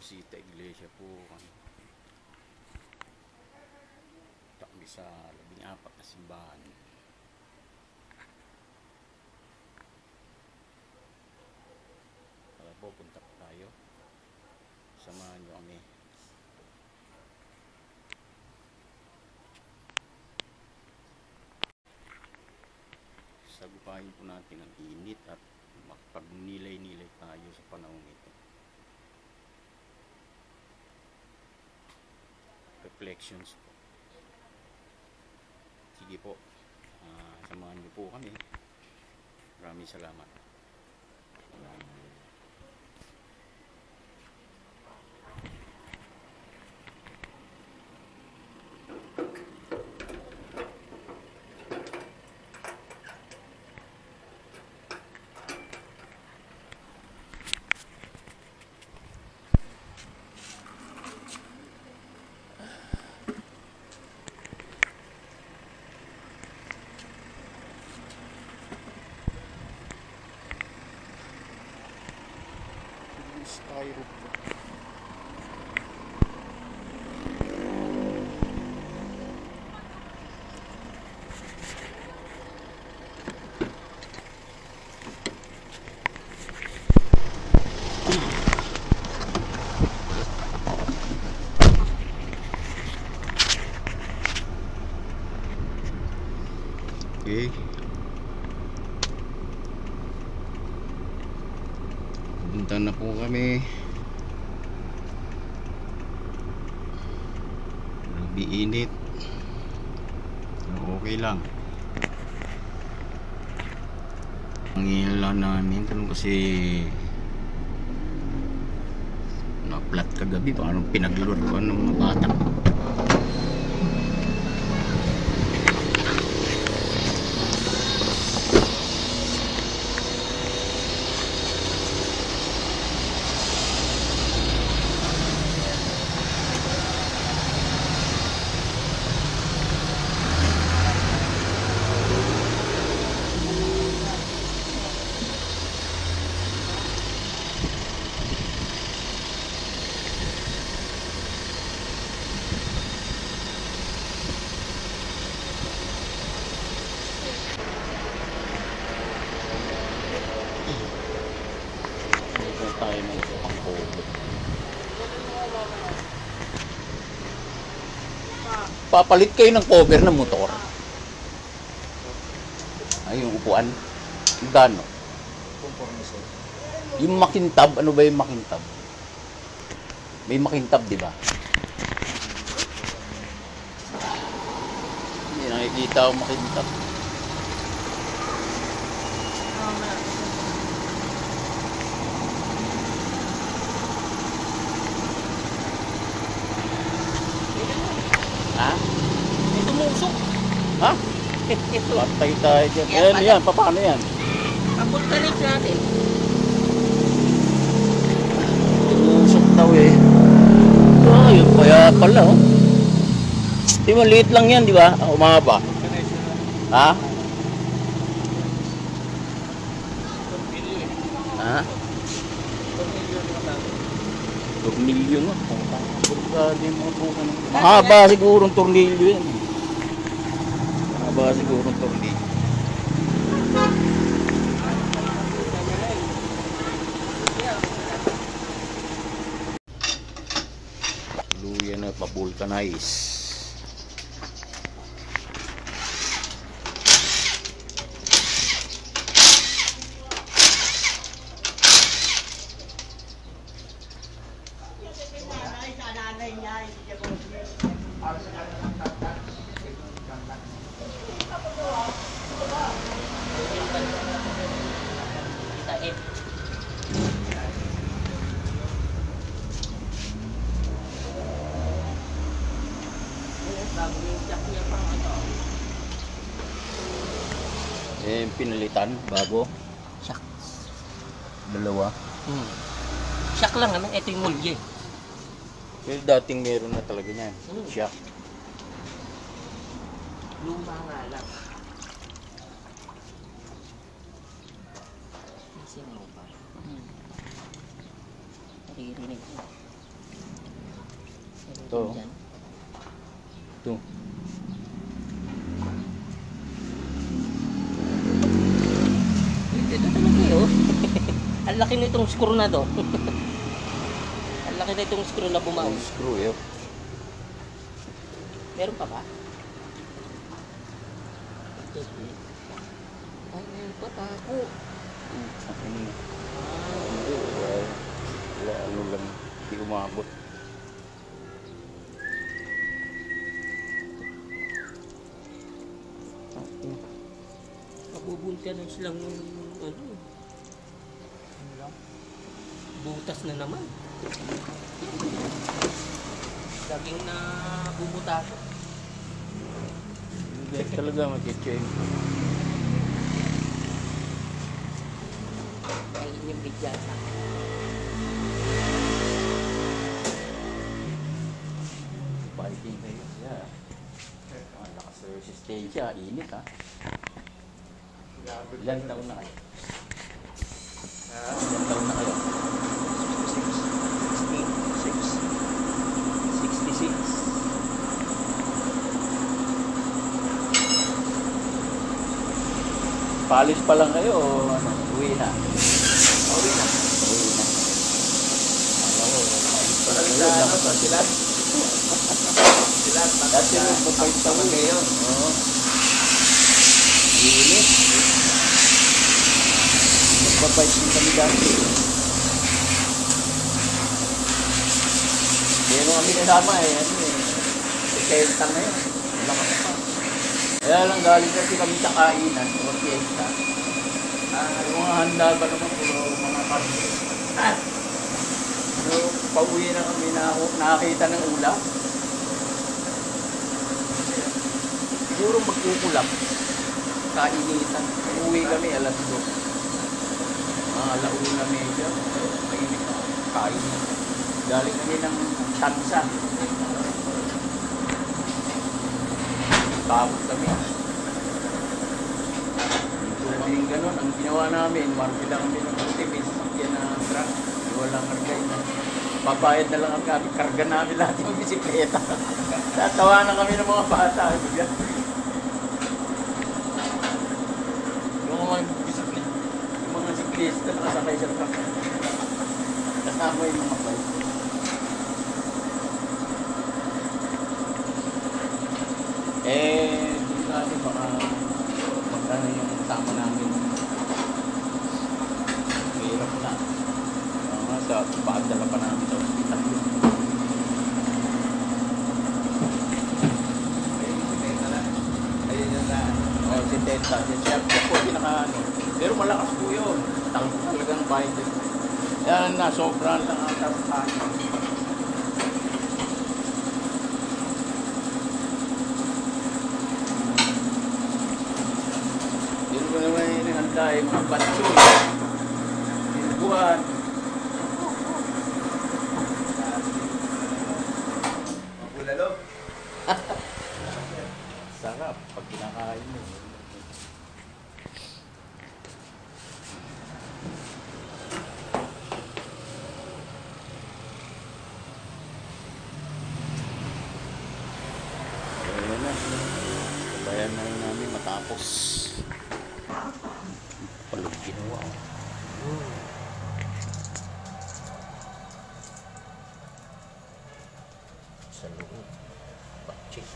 bisita iglesia po kami. Kami sa 14 na simbahan. Para po punta po tayo. Samahan nyo kami. Sagupahin po natin ang init at makapag-nilay-nilay tayo sa panahon ito. Reflections po. Sige po, samahan niyo po kami. Maraming salamat. Styro po. Okay. Punta na po kami. Grabe init. Okay lang. Ang ilan namin kasi na-flat kagabi. Parang pinagluruan ng mga bata. Tayo ng pang-cover. Papalit kayo ng cover ng motor. Ay, yung upuan. Gano? Yung makintab, ano ba yung makintab? May makintab, di ba? Hindi nakikita ako makintab. Ha? May tumusok. Ha? Patay tayo dyan. Yan, yan. Paano yan? Pag-vulcanics natin. Tumusok daw eh. Yun kaya pala oh. Di mo, liit lang yan, di ba? Umaba. Ha? Ha? Tornilyo nga. Mahaba siguro ang tornilyo yan. Mahaba siguro ang tornilyo. Tuluyan na pa-vulcanize. Eh, pinalitan, bago. Shock. Dalawa. Shock lang naman, ito yung mulye. Pero dating meron na talaga niyan. Shock. Luma nga lang. Sino ba? Naririnig ko. Ito. Dyan. Ito. Ito talaga yun. Ang laki nitong screw na to. Ang laki na itong screw na bumaw. Screw eh. Meron pa ba? Ay, meron pa tako. Hindi, wala, ano lang, hindi umabot. Mabubulkan na silang ano. Butas na naman. Laging na bumutas. Hindi talaga mag-change. Ay, yung bidyasa. Biking kayo. Yeah. Ang lakas sa resistensya, init ha. Ilan taon na kayo? Ilan taon na kayo? 66. Palis pa lang kayo o ano? Uwi na? Uwi na. Uwi na. Alam mo, palis pa lang kayo. Sila? Dati nung pupay sa uwi yun. Oo. Init. Magpapay din kami dati. Hindi mo kami kasama eh. Ano eh. Sikenta na yun. Lakas pa. Kaya lang galing kasi kami sa kainan o fiesta. Yung mga handa ba naman puro mga kasi. So, pauwi na kami na nakakita ng ulam. Siguro magkukulap. Kainitan. Uwi kami alas 2. Alauna medyo. Mainit na. Kain. Galing kami ng tansa. Tapos kami. So kami ganun. Ang ginawa namin, marpila kami ng puti. May sasakyan na truck. Walang kargay na. Babayad na lang ang kami. Karga namin lahat yung bisikleta. Tatawa na kami ng mga bata. Yung mga bisikleta. Yung mga siklista nakasakay sa truck. Kasama yung mga bike. Dito natin baka magkano yung tama namin. Mahirap na. Sa paadala pa namin sa hospital. Oh, si Teta. Si Chef po, pinaka-ano. Pero malakas po yun. Tangko talagang bayad yun. Yan na, sobrang lang ang tapahan. Yun ko naman yung handa yung mga batsoy. Binubuan. Bulalo. Sarap pag kinakain mo. Ayan na. Sabayan na rin namin matapos. Palog ginawa. Sa loob. Bakchik.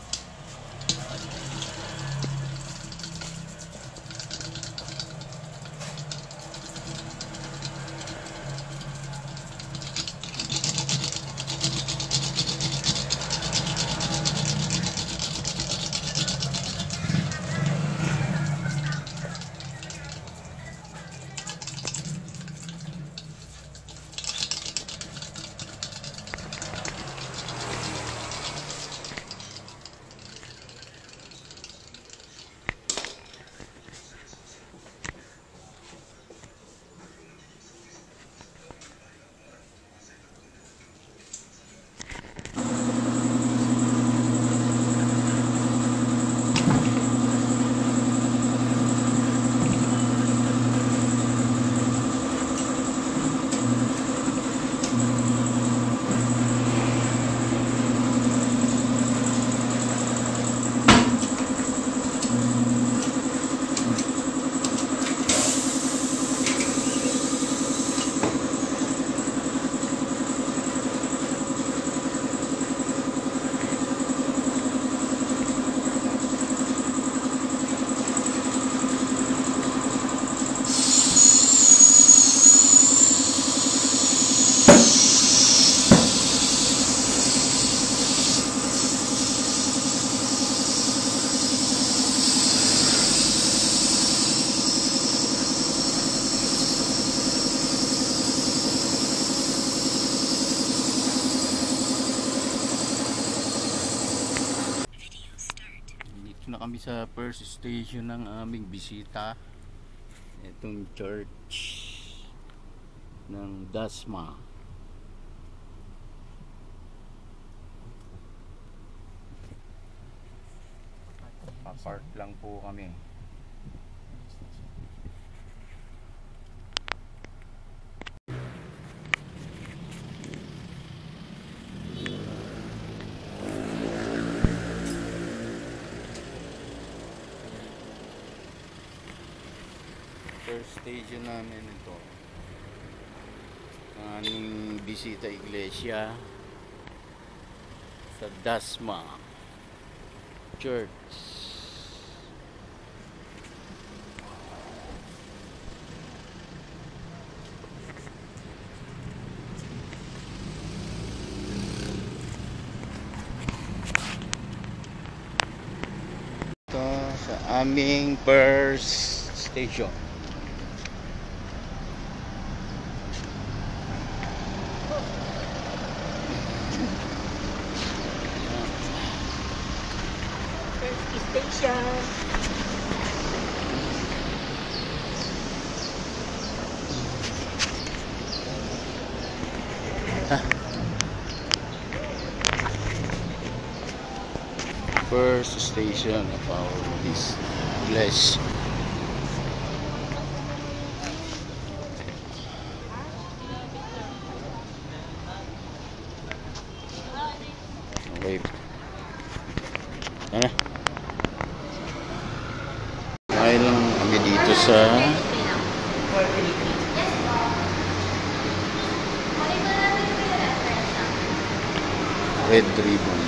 kami sa first station ng aming bisita. Itong church ng Dasma. Papark lang po kami. First station namin ito. Ang aming bisita iglesia sa Dasma Church. Ito sa aming first station. Station. First station of our this place. Okay. Kaya lang kami dito sa Red Ribbon.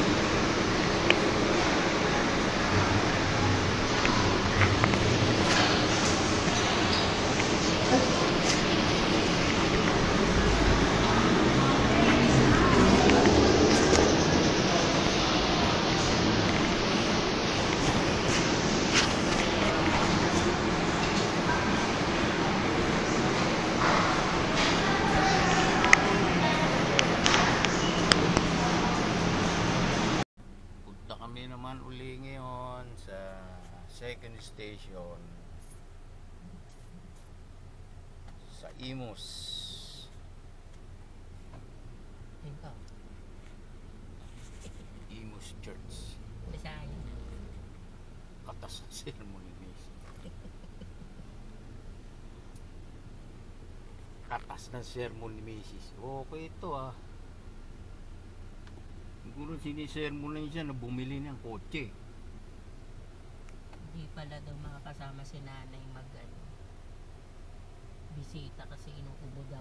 Kami naman uli ngayon sa second station sa Imus. Imus Church. Katas ng ceremony Macy. Katas ng ceremony Macy. Okay ito ah. Siguro sinisermonan siya na bumili ng kotse. Hindi pala daw makakasama si nanay bisita kasi inuubo daw.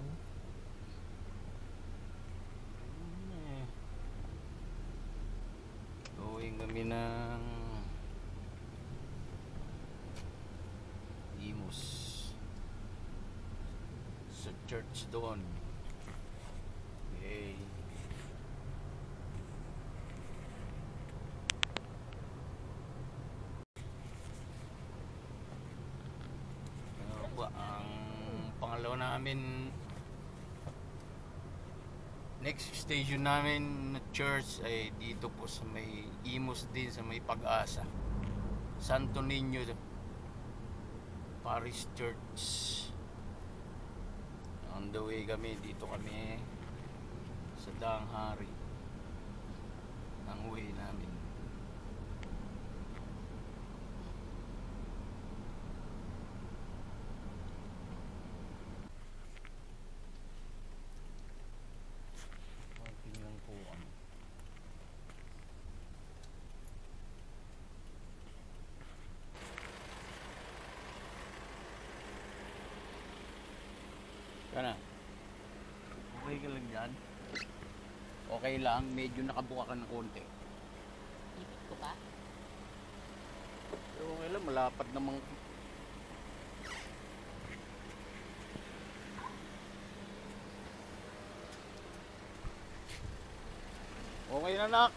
Going kami ng Imus sa church doon. Okay. Ang pangalawa namin next station namin na church ay dito po sa may Imus din, sa may Pag-asa, Santo Niño Parish Church. On the way kami, dito kami sa Daang Hari ang way namin. Kana? Okay ka lang dyan? Okay lang, medyo nakabuka ka ng konti. Ipit ko pa? Pero okay lang, malapad namang. Okay na nak.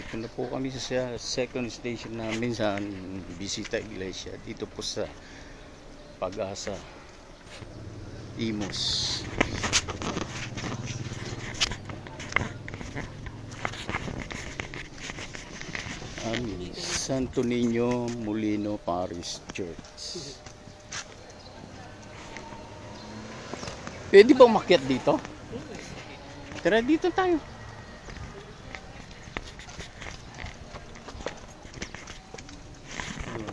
Dito na po kami sa second station namin sa Bisita Iglesia. Dito po sa Pag-asa, Imus. Santo Niño Molino Parish Church. Pwede ba umakyat dito? Tara, dito tayo.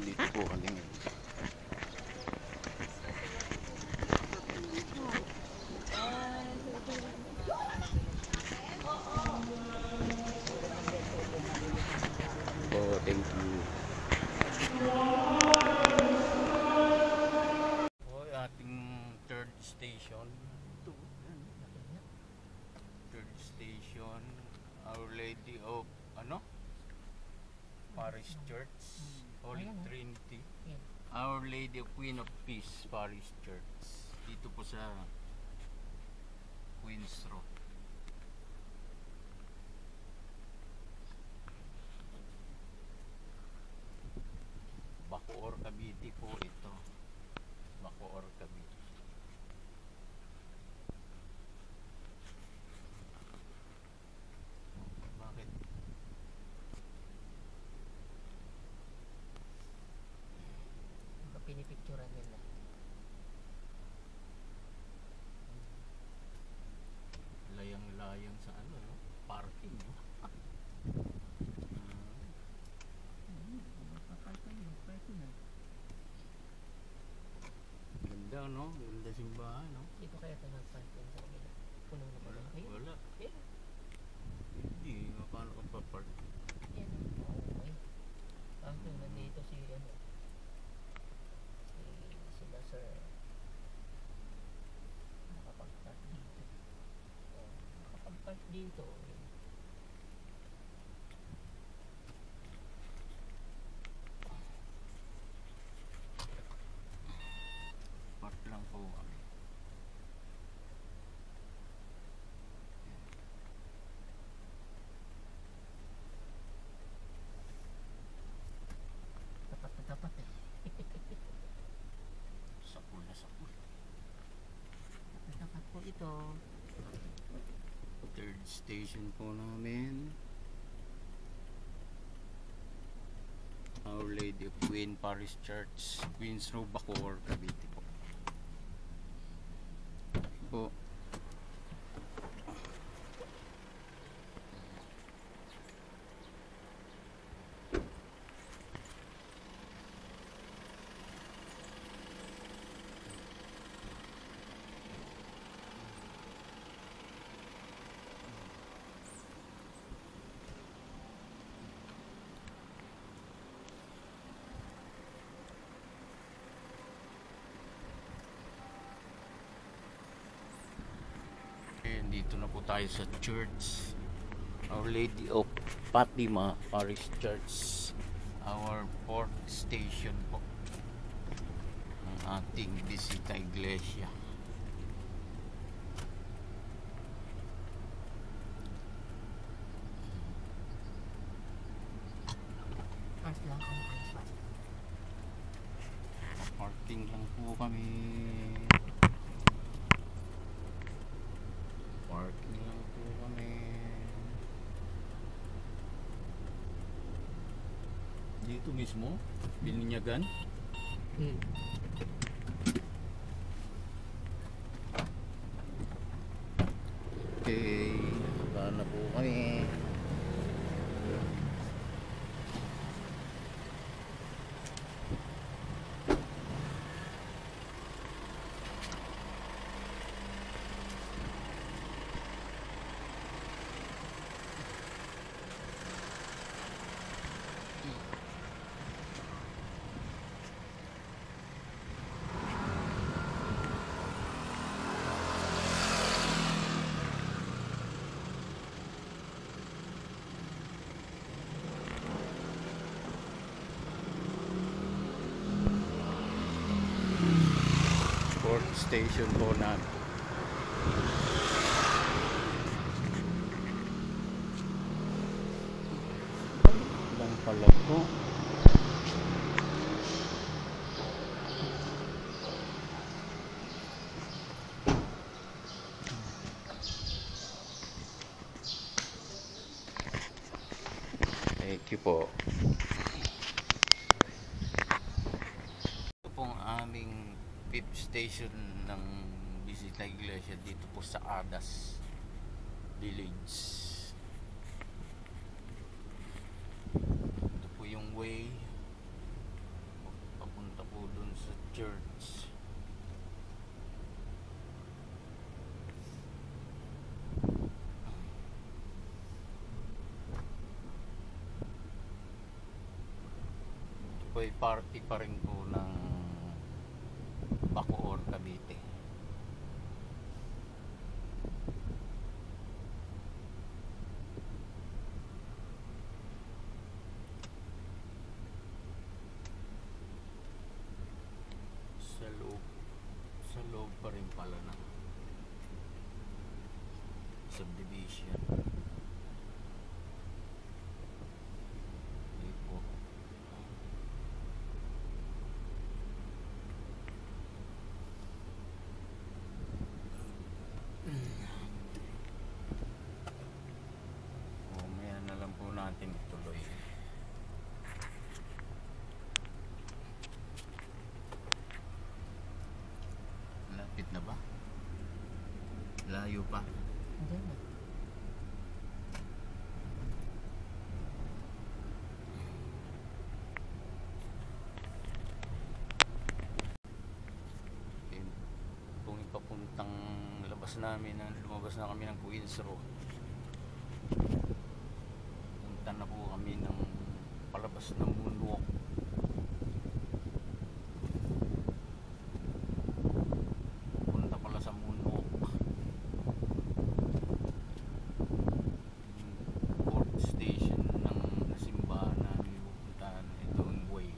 Dito po kami. Oh, thank you. Oh, ating third station. Third station, Our Lady of Parish Church, Holy Trinity. Our Lady of Queen of Peace Parish Church. Dito po sa Queens Road. Bacoor, Cavite po ito. Bacoor, Cavite. Bakit? Pinipicturan nila. Layang-layang sa parking, no? Ganda, no? Ganda simbahan, no? Dito kaya ito nag-parking sa kanila. Puno na pala. Wala. Eh, Hindi, paano kang papark? yan. Okay. Parang nandito si sila sir. Nakapag-park dito. Oh, nakapag-park dito. Park lang po kami. Tapat na tapat eh. Sapul na sapul. Tapat na tapat po ito. Third station po namin. Our Lady of Queen Parish Church, Queens Road, Bacoor, Cavite po. Po. Dito na po tayo sa church, Our Lady of Fatima Parish Church, our fourth station po ng ating Bisita Iglesia. First lang kung ano. Parking lang po kami. Parking lang po kami. Dito mismo, Bininyagan. Okay, saan na po kami? Fourth station po natin. pala to. Thank you po. Ito pong aming fifth station ng Bisita Iglesia dito po sa Adas Village. Ito po yung way papunta po dun sa church. Ito po ay party pa rin po ng Bacoor, Cavite. Sa loob pa rin pala ng subdivision. Hindi po. Mamaya na lang po natin ituloy. Lapit na ba? Layo pa. Hindi na. Kung ipapuntang labas namin, lumabas na kami ng Queens Road. Punta na po kami ng palabas ng Moonwalk. Punta pala sa Moonwalk. Fourth station ng simbahan namin pupuntahan. Ito ang way.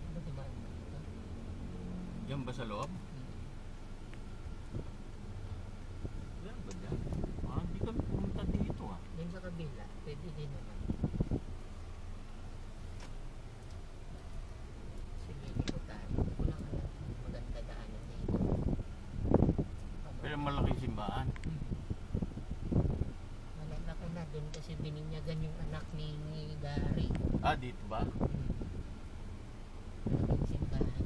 Ano ba diba? Diyan ba sa loob? Diyan ba dyan? Hindi kami pumunta dito ah. Doon sa kabila, pwede din naman. Sige, dito tayo. Wala ka lang maganda daanan dito. Pero malaking simbahan. Malala ko na doon kasi bininyagan yung anak ni Gary. Dito ba? Malaking simbahan eh.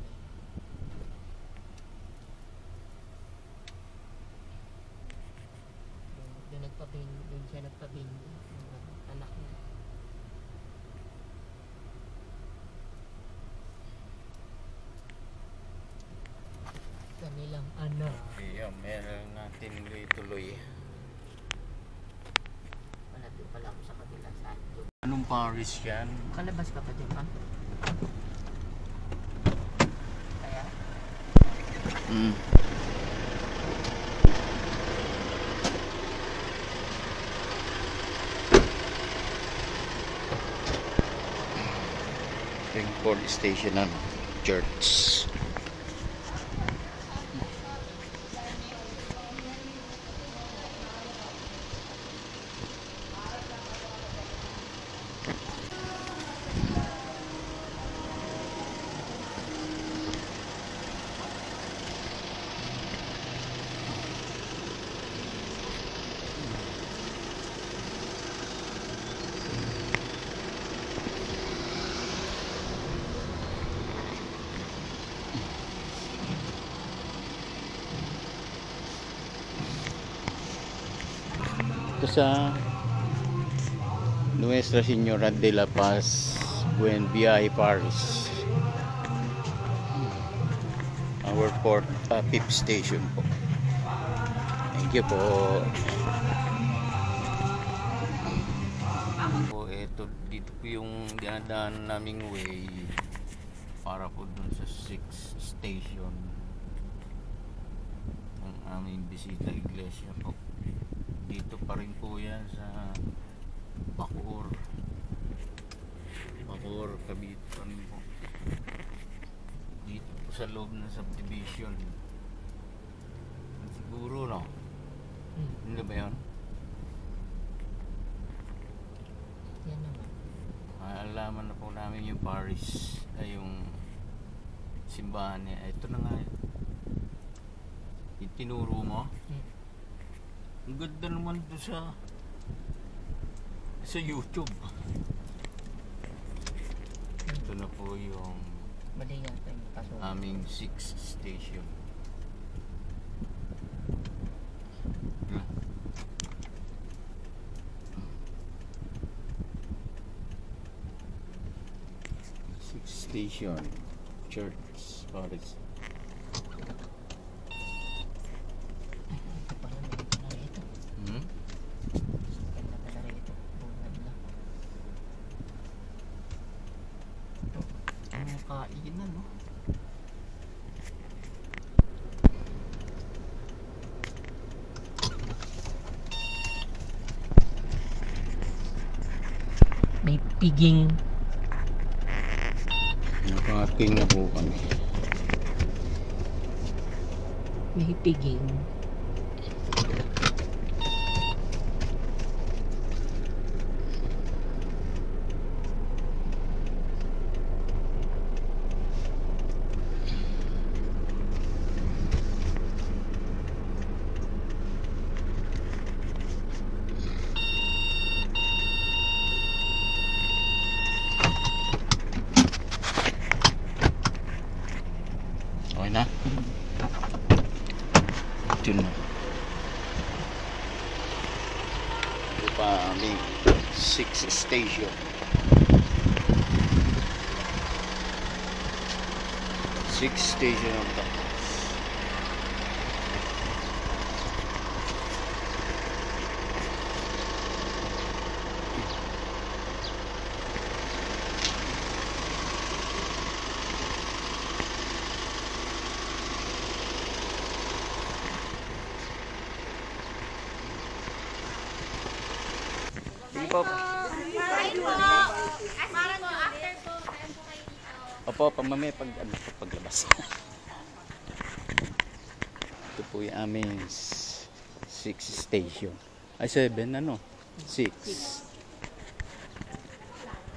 Doon siya nagpabindi yung anak niya. Kanilang anak. Kaya meron natin tuloy. Malapit pala ako sa kabila saan doon. Anong parish yan? Kalabas ka pa dyan pa? Kaya? Yung police station ng church. Ito sa Nuestra Señora de la Paz, Buen Viaje Parish. Our fifth station po. Thank you po. Ito dito po yung dinadaan naming way para po dun sa 6th station ng aming Bisita Iglesia po. Dito pa rin po yan sa Bacoor. or Cavite pa rin po. Dito po sa loob ng subdivision. Siguro, no? Hindi ba yun? Yan naman. Alaman na po namin yung parish ay yung simbahan niya. Ito na nga yun. Yung tinuro mo. Ang ganda naman doon sa YouTube. Ito na po yung Mali yata yung pasok. aming 6th station. Station, church, parish. Ito pala may pala rito. Ganda pala rito. Bungad na. Ang kainan, no? May piging. Nakating na po kami. May piging. Okay na? Ito na. Ito pa aming 6th station. 6th station ang ito. Sige po. Opo, pamamaya paglabas. Ito po yung aming 6th station. Ay, 7, ano? 6.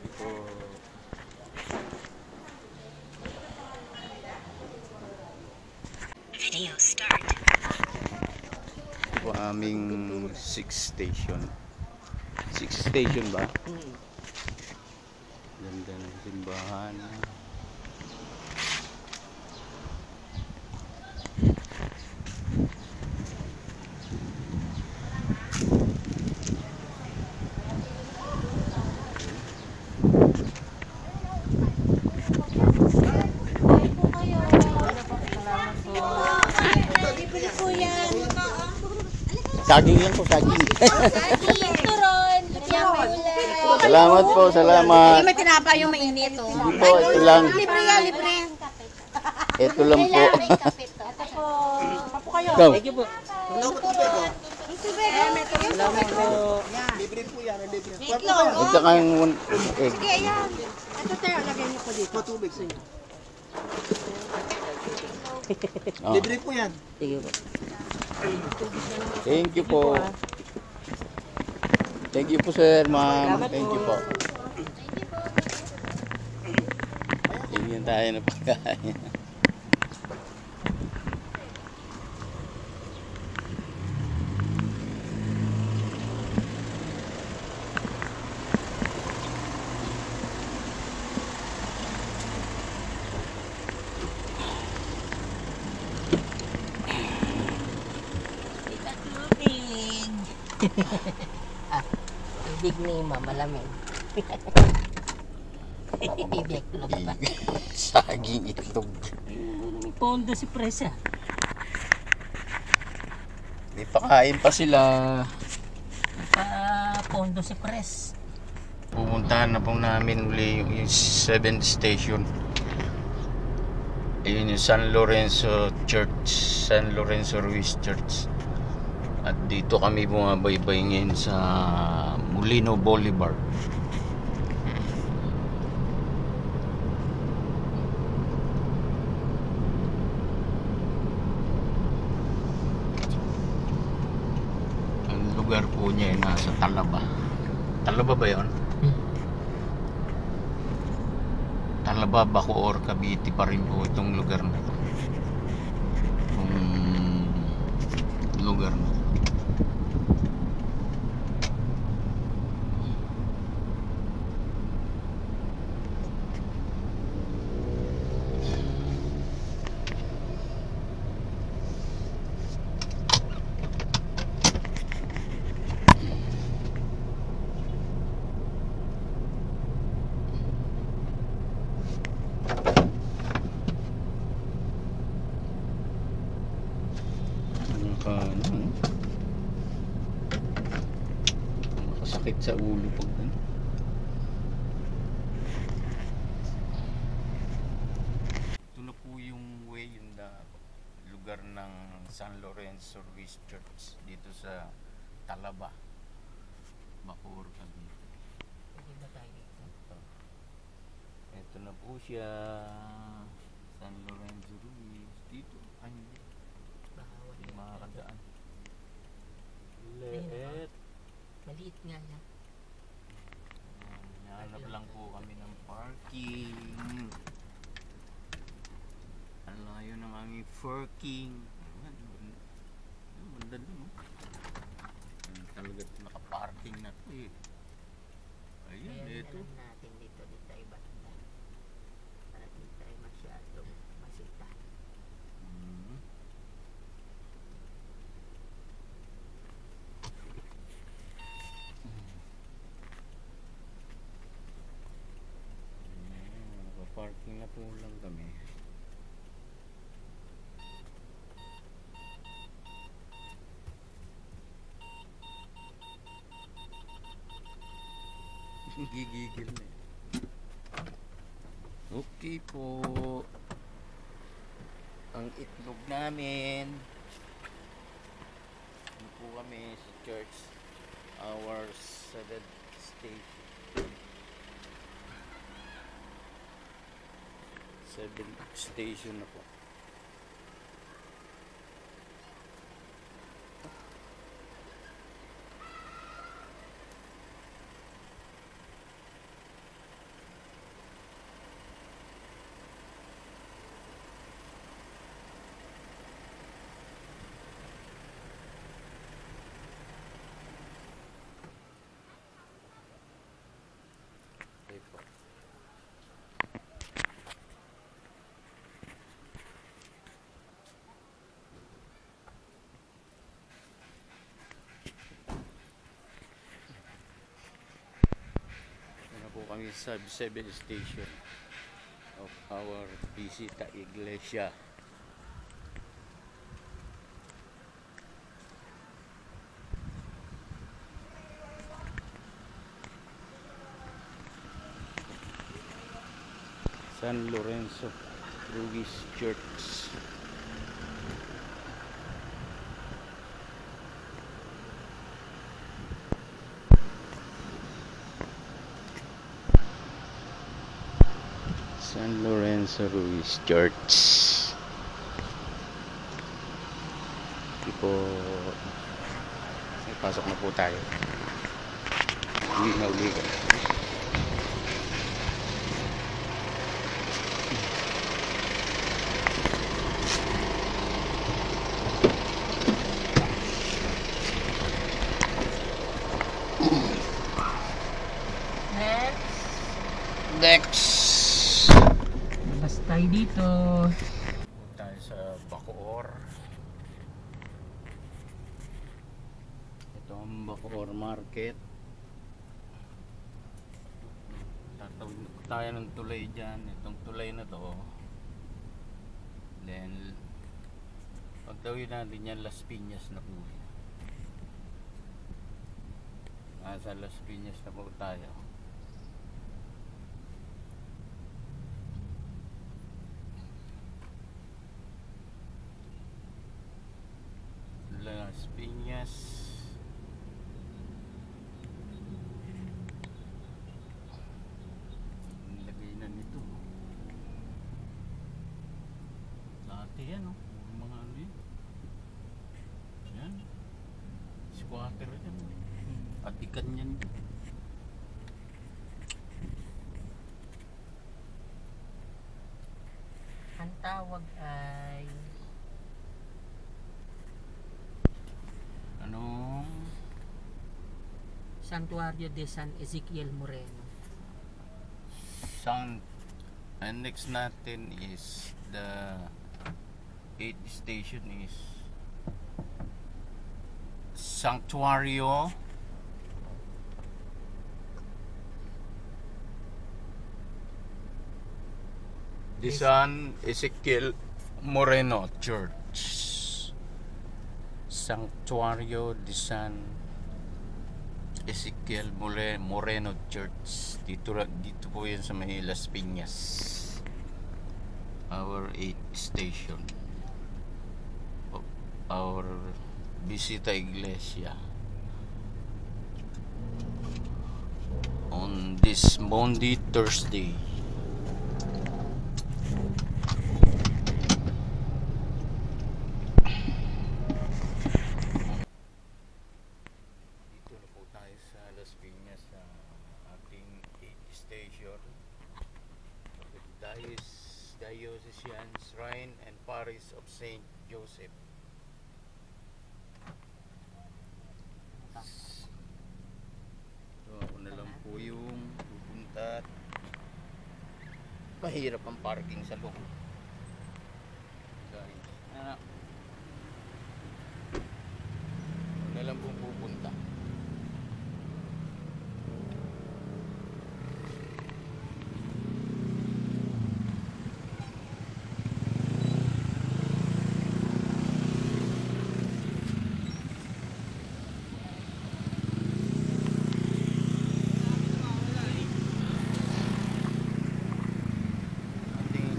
Ito. Ito po aming 6th station. 6th station ba? Ganda ng simbahan. Saging lang po, saging. Turon, lupiyang may ulan. Salamat po, salamat. May tinapa yung mainit, oh. Hindi po, ito lang. Libre yan, libre. Ito lang po. Papo kayo. Go. Thank you po. Turon. Ang tubig, may tubig. Salamat po. Libre po yan, libre. At saka yung egg. Sige, yan. Ito tayo, lagay niyo po dito. Matubig sa inyo. Oh. Libre po yan. Sige po. Thank you po. Thank you po, sir, ma'am. Salamat Thank you po. Tingnan tayo na pagkain. Tubig ni Mama, malamig. Ibig ko lang ba? Saging itlog. May pondo si Presa. May pakain pa sila. Pondo si Pres. Pupuntahan na po namin uli yung 7th station. Ayun yung San Lorenzo Church, San Lorenzo Ruiz Church. At dito kami bumabaybay ngayon sa Molino Boulevard. niya ay nasa Talaba. Talaba ba yun? Talaba, Bacoor, Cavite pa rin po itong lugar na to. Itong lugar na to. Nakasakit sa ulo pag ano. Ito na po yung way, yung lugar ng San Lorenzo Ruiz Church dito sa Talaba, Bacoor, Cavite. Pwede ba tayo dito? Ito na po siya, San Lorenzo Ruiz. Dito, ay hindi. Bawal Hindi yan. makakadaan. Ayun, Leet. Maliit nga yan. Hanap lang po kami ng parking. Ang layo ng aming parking. Banda doon. Talaga naka-parking na to eh. Ayun, Kaya ito. alam natin dito tayo banda. Para di tayo masyadong masita. Mhm. Naka-parking na po lang kami. Gigigil na eh. Okay po. Ang itlog namin. Ano po kami sa church. Our 7th station. 7th station na po. Okay po. Ano po kami sa 7th station of our Visita Iglesia. San Lorenzo Ruiz Church. San Lorenzo Ruiz Church. Hindi po, pasok na po tayo. Uwi na uwi ka. Next. Labas tayo dito. Tayo sa Bacoor. Ito ang Bacoor Market. Tatawid tayo ng tulay dyan. Itong tulay na to. Then pagtawid natin yan, Las Piñas na po. Nasa Las Piñas na po tayo. Las Piñas. Ang lagay na nito. Dati yan, oh. Puro mga ano yun. Yan. Squatter yan. Ikan yan. Ang tawag ay Anong Santuario de San Ezequiel Moreno. sound? And next natin is the 8th station is Sanctuario de San Ezequiel Moreno Church. Sanctuario de San Ezequiel Moreno Church. Dito po yan sa may Las Piñas. Our 8th station of our Visita Iglesia on this Monday, Thursday. Dito na po tayo sa Las Piñas sa ating 8th station. Diocesan Shrine and Parish of Saint Joseph. So ako na lang po yung pupunta. Mahirap ang parking sa loob. Guys, ako na lang po pupunta.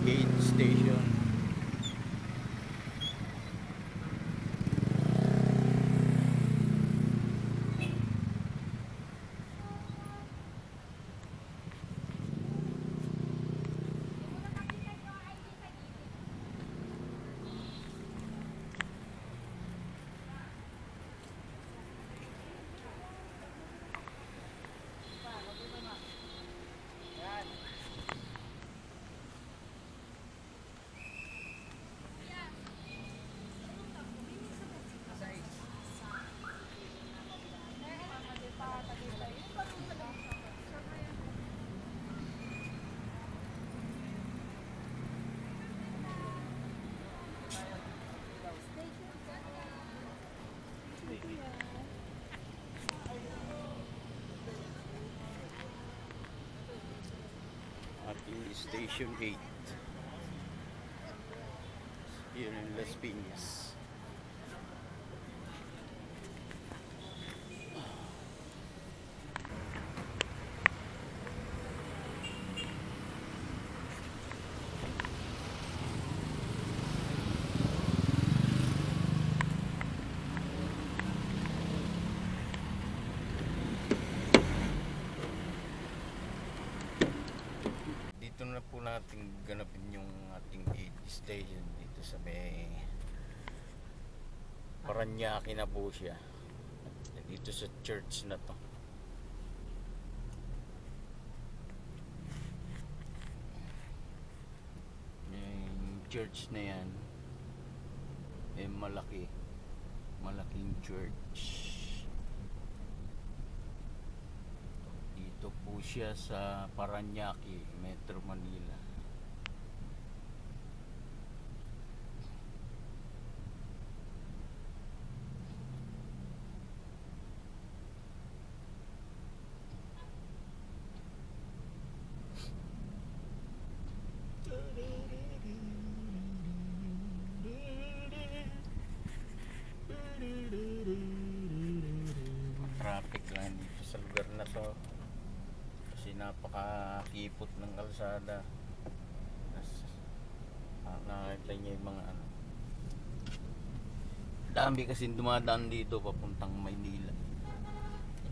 Gate station. Ating Station 8 here in Las Piñas. Dito na po natin ganapin yung ating 8th station dito sa may Paranaque na po siya. Dito sa church na to. Yung church na yan eh malaking church. Dito po siya sa Paranaque, Metro Manila. Traffic lang dito sa lugar na to kasi napakakipot ng kalsada. Nakakita niya yung mga ano, dami kasi dumadaan dito papuntang Maynila.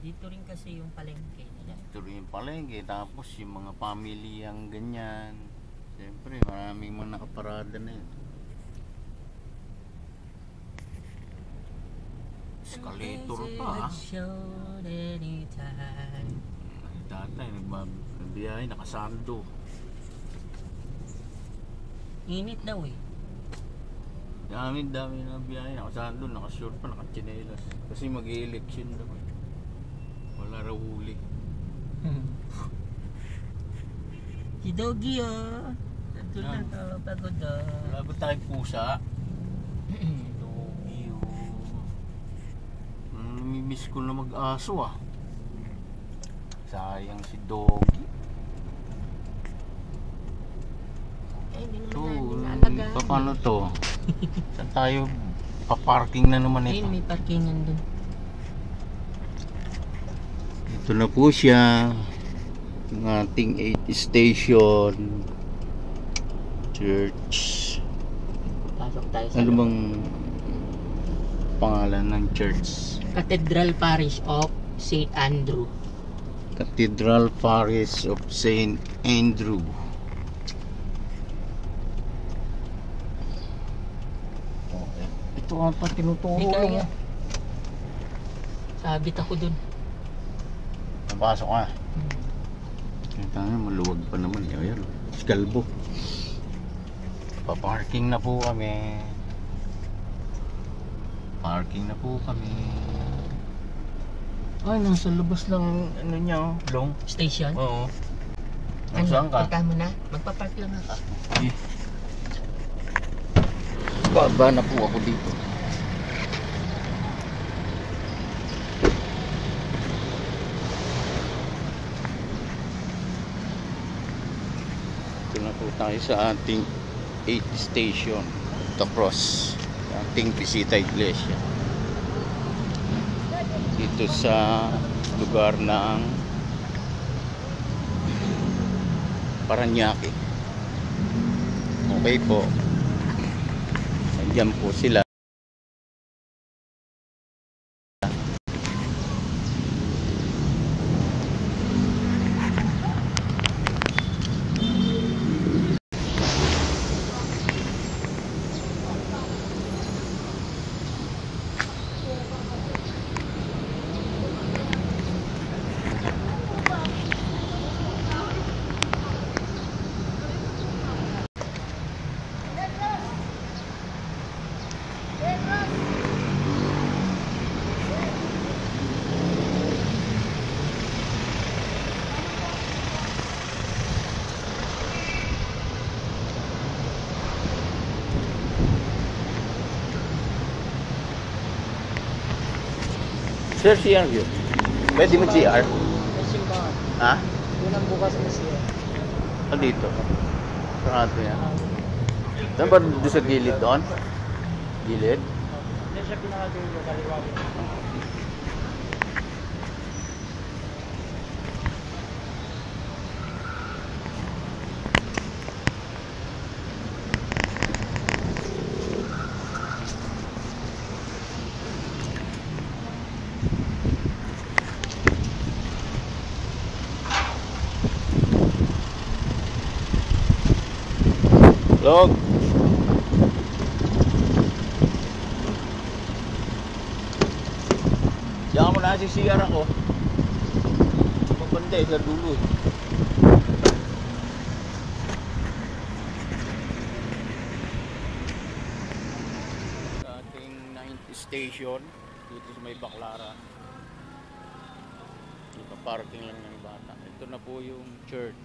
Dito rin kasi yung palengke nila. Dito rin yung palengke, tapos yung mga pamilyang ganyan. Siyempre maraming mga nakaparada na yun. Escalator pa ha. yata, nagbiyahe, nakasando. Init daw eh. Dami na biyahe, nakasando, nakashort pa, nakachinelas. Kasi mag-i-election daw. Wala raw huli. Si Doggy ah. Nandun Yan. na pagod ah. Wala ba tayong pusa? Doggy, oh. Namimiss ko na mag-aso ah. Sayang si Doggy. Eh, hindi Ito, naman natin naalagaan. paano to? Saan tayo? Pa-parking na naman ito. Ayun, may parkingan dun. Ito na po siya. Ang ating 8 station. Church. Pasok tayo sa Ano bang pangalan ng church? Cathedral Parish of St. Andrew. Cathedral Parish of St. Andrew. Okay. Ito ang pa tinuturo. Ikaw yan. Sabit ako dun. Napasok ka. Kita nga, maluwag pa naman. Ayan, Skalbo. Pa-parking na po kami. Parking na po kami. Ay, nasa labas lang ano niya, oh. Long. Station? Oo. Saan ka? Punta mo na? Magpapark lang ako. Eh. Baba na po ako dito. Ito na po tayo sa ating 8 station. The Cross. Ating bisita iglesia. Dito sa lugar ng Parañaque. Okay po. Nandiyan po sila. Sir, CR view. Pwede mo CR? May simbahan. Ha? Yun ang bukas na siya. O dito. Sarado yan. Saan ba doon sa gilid doon? Gilid? Hindi siya pinakadulo, kaliwa. Log. Diyan mo na si CR ako. Pabanda sa dulo eh. Sa ating 9th station dito sa may Baclara. Dito parking lang ng bata. Ito na po yung church.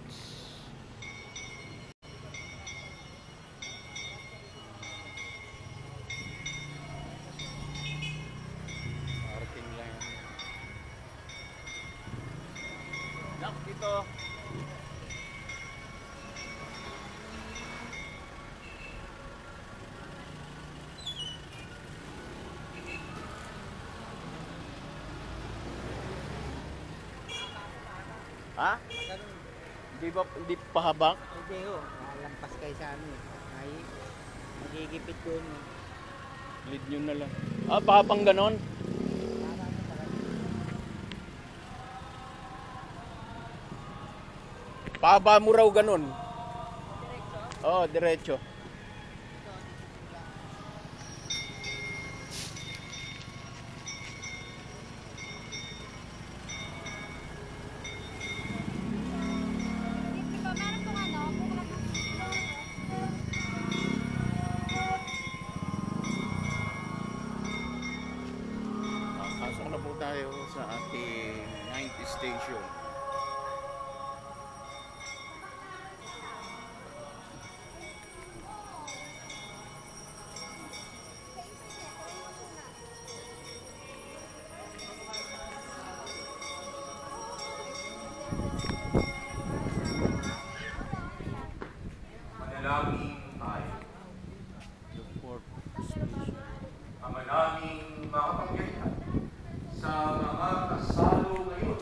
Parking lang yan. Nak, dito. Ha? Hindi pahabak? Hindi ho, nalampas kayo sa amin. Ay, magigipit ko yun. Lead nyo na lang. Ah, pahabang ganon? Pahaba mo raw ganon. Oo, diretso. station. Manalangin tayo. The fourth station. Ama naming makapangyarihan sa mga kasalo ngayon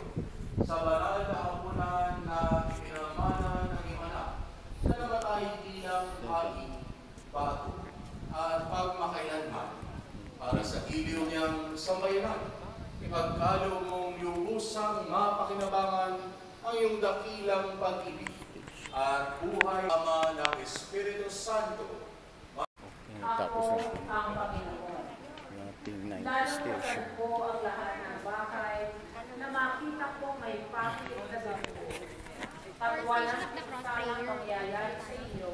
sa banal na hapunan na pinamanan ng iyong anak na namatay bilang aming bato at pagmakailanman para sa iliw niyang sambayanan. Ipagkalo mong lubusang mapakinabangan ang iyong dakilang pag-ibig at buhay Ama ng Espiritu Santo. Tapos Ako na ang Panginoon. yung ating night Lalampasan station. ko ang lahat ng bahay na makita ko may pati o nagabo. At walang salang pangyayari sa inyo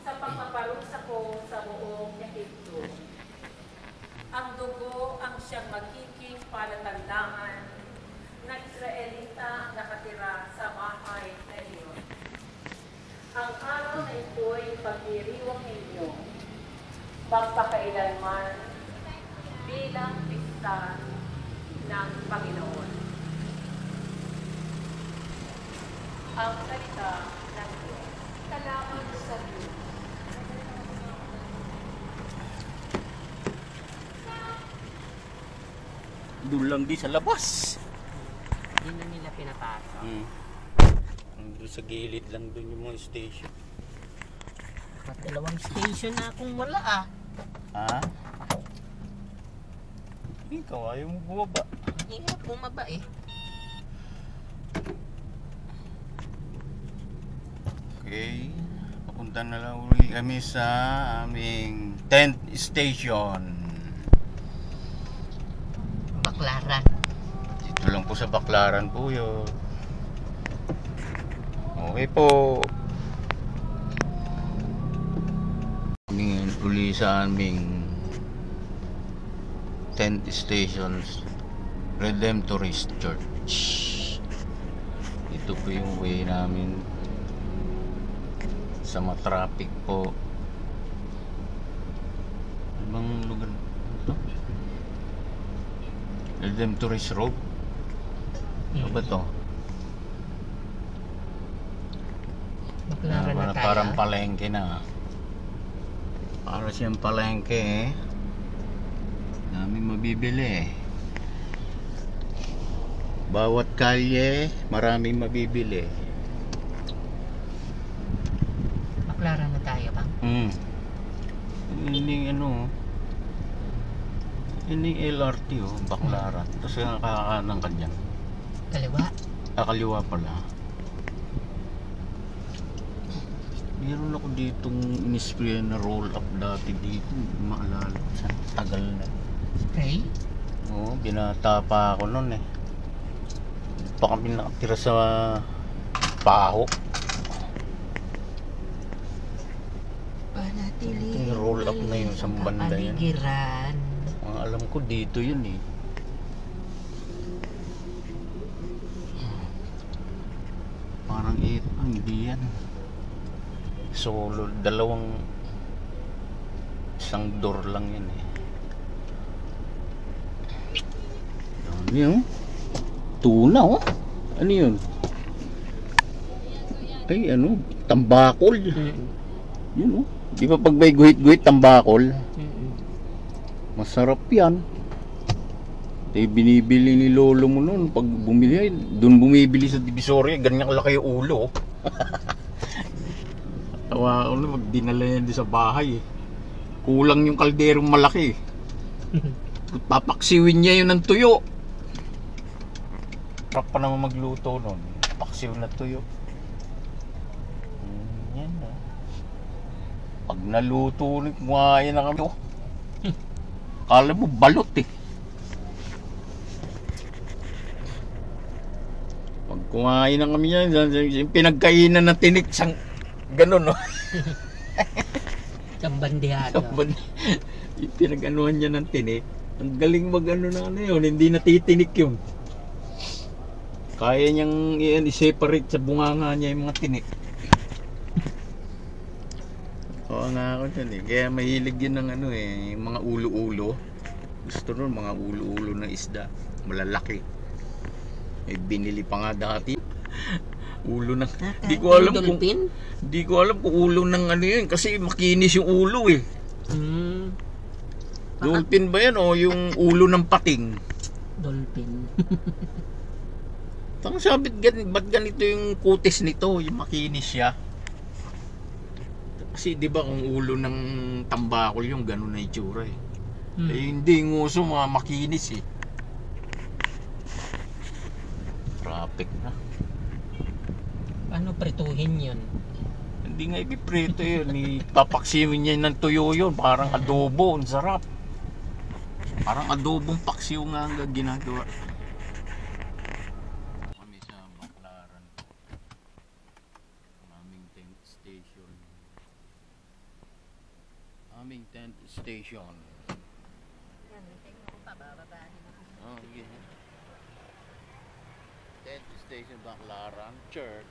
sa pagpaparusa ko sa buong Ehipto. Ang dugo ang siyang magiging palatandaan na Israelita ang nakatira sa bahay na iyon. Ang araw na ito'y pagdiriwang ninyo magpakailanman bilang pista ng Panginoon. Ang salita ng Diyos. Salamat sa Diyos. Doon lang di sa labas. Hindi na nila pinapasok. Doon sa gilid lang doon yung mga station. At dalawang station na akong wala ah. Ha? Ikaw ayaw mo bumaba. Hindi nga bumaba eh. Okay. Papunta na lang uli kami sa aming tent station. Baklaran. Dito lang po sa Baklaran po yun. Okay po. Tingin uli sa aming tent stations Redemptorist Church. Ito po yung way namin sa matraffic po. Ibang lugar ito? Redemptorist Road. Ano ba to? Baklaran na tayo. Parang palengke na. Para siyang palengke eh. Daming mabibili eh. Bawat kalye, maraming mabibili. Baklaran na tayo bang? Ini ano, ini LRT oh, Baklaran. Tapos nakakanan ka dyan. Kaliwa. Kaliwa pala. Meron ako ditong inispray na roll up dati dito. Maalala ko sa tagal na. Okay. Oo, binata pa ako nun eh. Pa kami nakatira sa Paho. Panatili. Yung roll up na yun sa banda yan. Kapaligiran. Ang alam ko dito yun eh. Parang ito, hindi yan. Solo, isang door lang yan eh. Ano yun? Tuna oh. Ano yun? Ay ano, tambakol. Yun oh. Di ba pag may guhit-guhit tambakol? Masarap yan. Binibili ni lolo mo noon. Pag bumili, doon bumibili sa Divisoria. Ganyan kalaki yung ulo. Tawa ko na, pag dinala yan sa bahay. Kulang yung kalderong malaki. Papaksiwin niya yun ng tuyo. Sarap pa naman magluto noon. Paksiw na tuyo. Yan na. Pag naluto, kumain na kami. Kala mo balot eh. Pag kumain na kami yan, yung pinagkainan ng tinik, ganun no. Kambandihado. Yung pinag-anuhan niya ng tinik, ang galing mag-ano na ano yun, hindi natitinik yun. Kaya niyang i-separate sa bunganga niya yung mga tinik. Oo nga ako dyan eh. Kaya mahilig yun ng ano eh, yung mga ulo-ulo. Gusto nun mga ulo-ulo ng isda. Malalaki. Eh, binili pa nga dati. Ulo ng... Di ko alam kung... Dolphin? Di ko alam kung ulo ng ano yun. Kasi makinis yung ulo eh. Hmm. Dolphin ba yan o yung ulo ng pating? Dolphin. Tang sabi, ba't ganito yung kutis nito? Yung makinis siya. Kasi di ba kung ulo ng tambakol yung ganun na itsura eh. Eh hindi, nguso mga makinis eh. Traffic na. Ano prituhin yun? Hindi nga ipiprito yun. Ipapaksiwin niya ng tuyo yun. Parang adobo. Ang sarap. Parang adobong paksiw nga ang ginagawa. Kami sa Baclaran. Aming tent station. Aming tent station. Oh, yeah. Tent station Baclaran Church.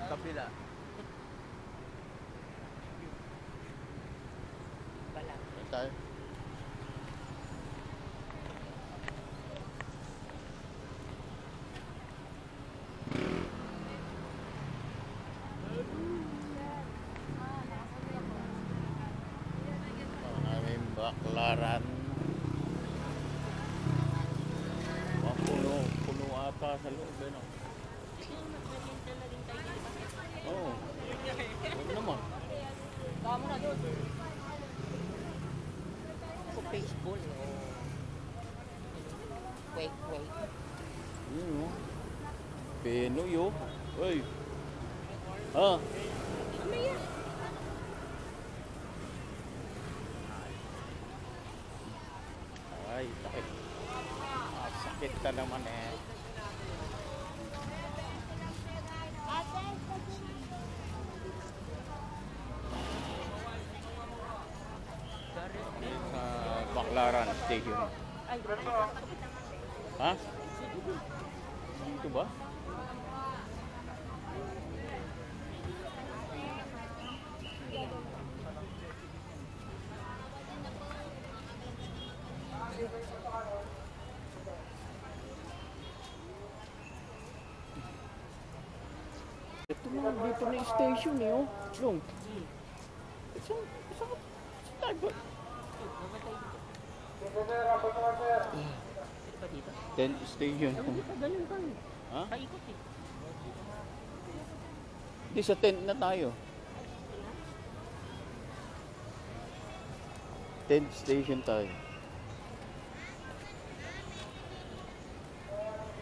Kabila. Saan tayo? Aming Baclaran. Puno ata sa loob eh, no? Oo. Huwag naman. Tama na doon. Ako baseball o... Wait. Yun o. Penoy o. Uy. Ah. Ay, sakit. Sakit na naman eh. Sa Baclaran Station. Ha? Dito ba? Ito na, dito na yung station eh, oh. Long. Saan tayo ba? Tent station. Ganun ka. Ha? Paikot eh. Hindi, sa tent na tayo. Tent station tayo.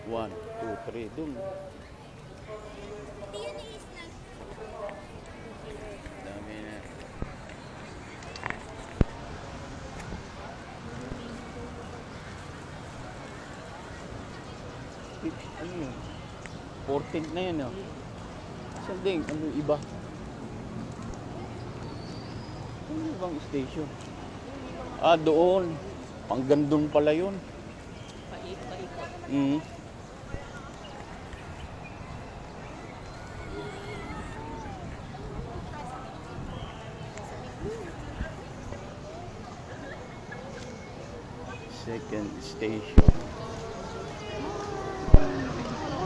1, 2, 3, dun. Dami na. Ano yun? 14th na yun, no? Saan din? Ano yung iba? Ano yung ibang station? Ah, doon. Panggandun pala yun. Paikot. Second station.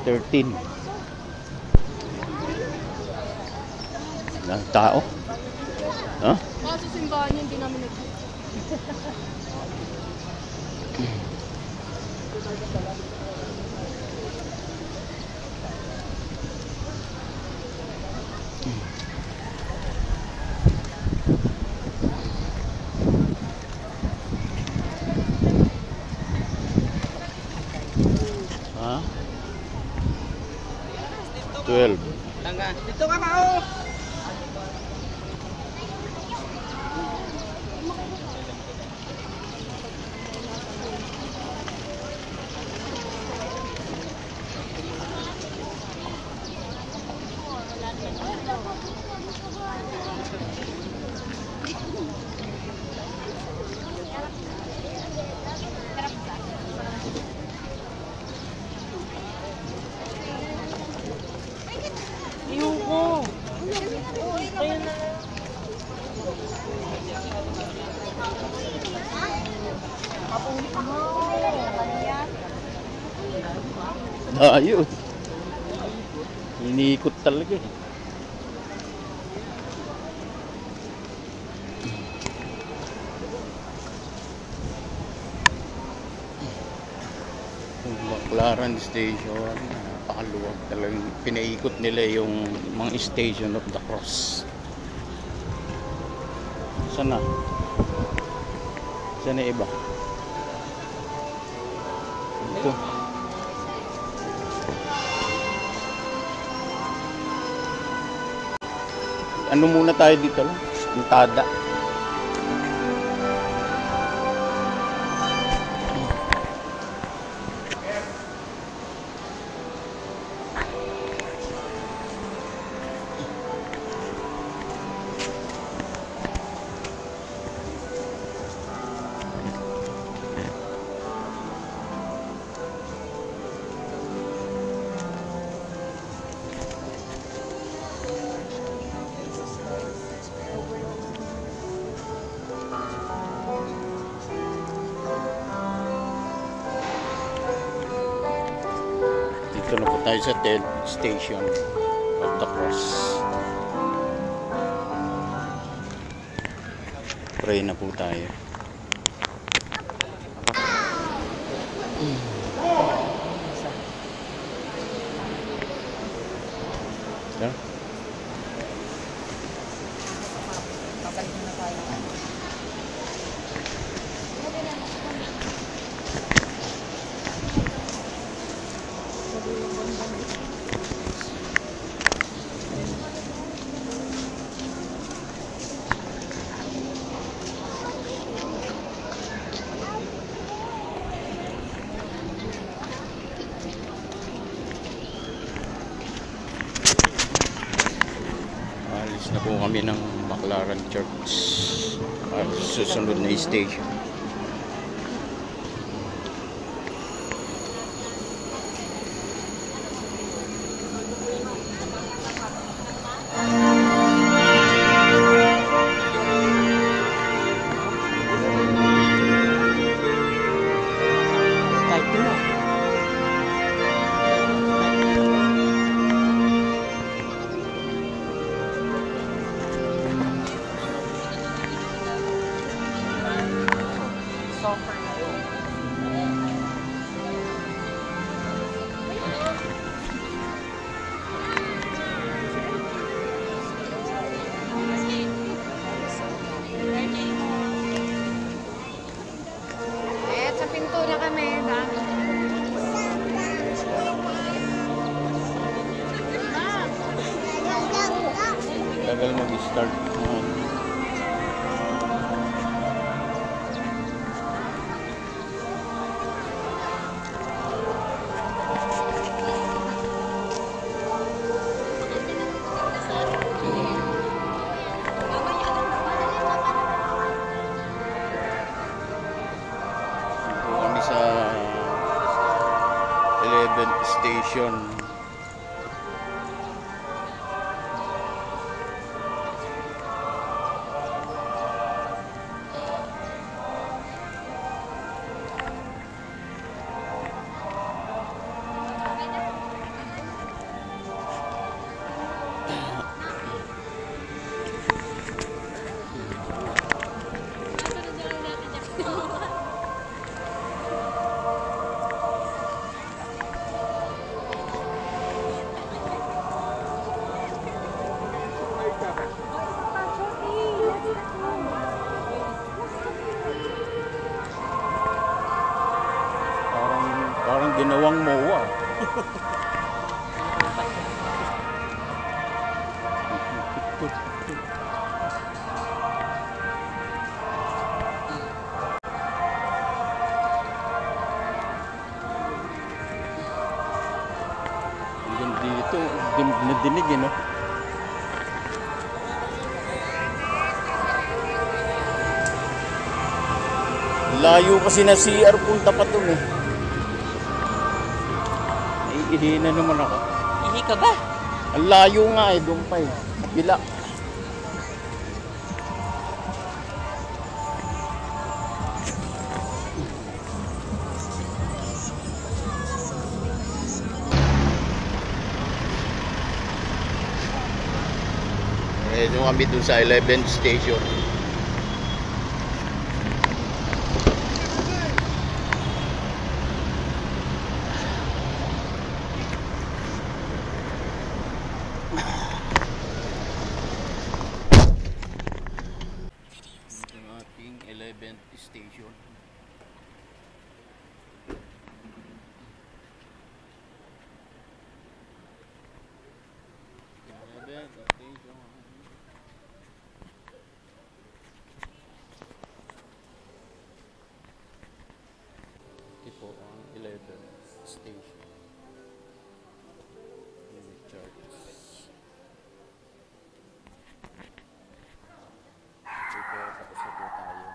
13. Ilang tao? Ha? Kasi simbahan yun, hindi namin nag... Ha? 12. Dito ka pa, oh! Ayoko. Ayun na. Ayun. Iniikot talaga eh. Baclaran Station, napakaluwag talagang pinaikot nila yung mga Station of the Cross. Sana? Sana iba? Ito. Ano muna tayo dito lang? Entada. Dito na po tayo sa 10th Station of the Cross. Pray na po tayo. Yeah. Alis na po kami ng Baclaran Church para sa susunod na station. Kahit na. Eh, sa pinto na kami. Tagal mag-start. Dito kami sa 11th Station. Walang MOA. Hanggang dito, dinig na dinig eh, no? Layo kasi na CR punta pa dun eh. Naiihi na naman ako. Ihi ka ba? Ang layo nga eh, doon pa eh. Bila. Doon kami doon sa 11th station. Ito ang ating 11th station. Ito po ang 11th station. Unit charges. Ito, tapos na po tayo.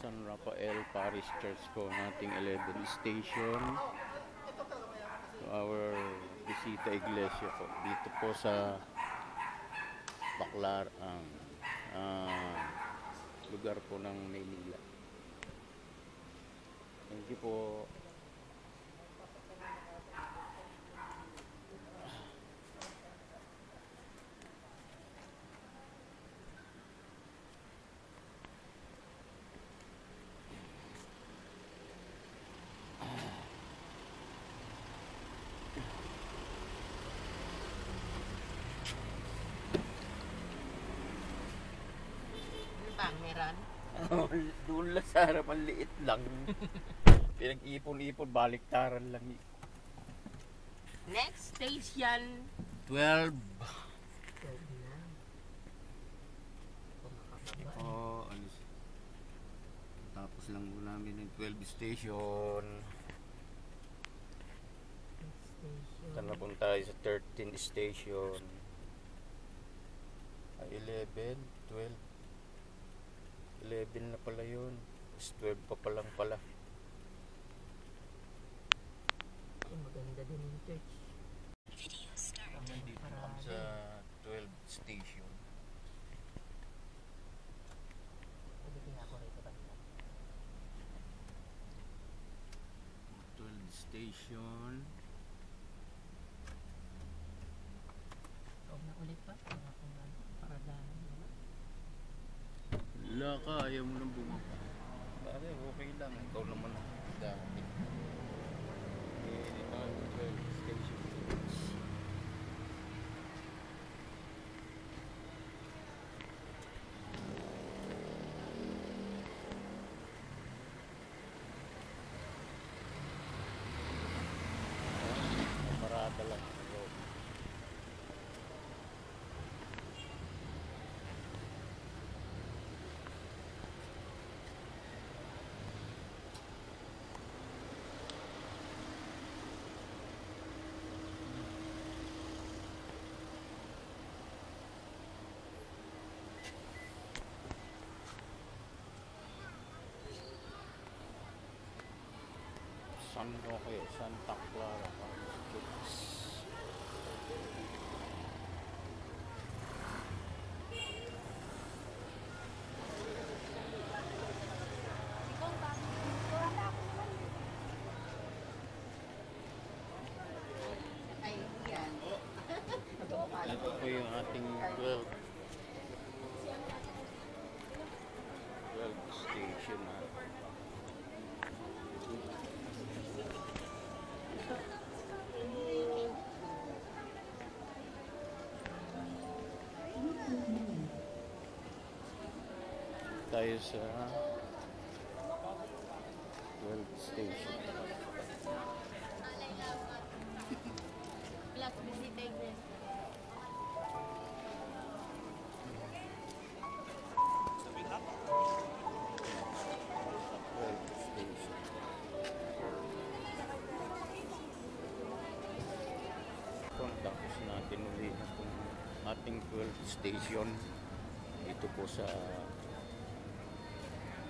San Rafael Parish Church po nating 11th station. So our Bisita Iglesia po dito po sa Baclar ang lugar po ng Maynila. Thank you po. Pangeran. Doon lang sa harapan, liit lang. Pinag-ipon-ipon, baliktaran lang. Next station. 12. Oo, alis. Tapos lang po namin yung 12 station. Saan na punta tayo sa 13 station. 11, 12. 11 na pala yun. 12 pa palang pala. Maganda din yung church. Nandito kami sa 12 station. Pwede kaya ako rito ba? 12 station. Huwag na ulit pa. Paradahan. Wala ka, ayaw mo nang bumaba. Pare, okay lang. Ikaw naman ang dami. Dito ang 12 station. Parada lang. San Roque, Santa Clara Parish Church. Ito po yung ating 12 station na. tayo sa 12th station. Black busy tigres. Tapos natin uli itong ating 12th station dito po sa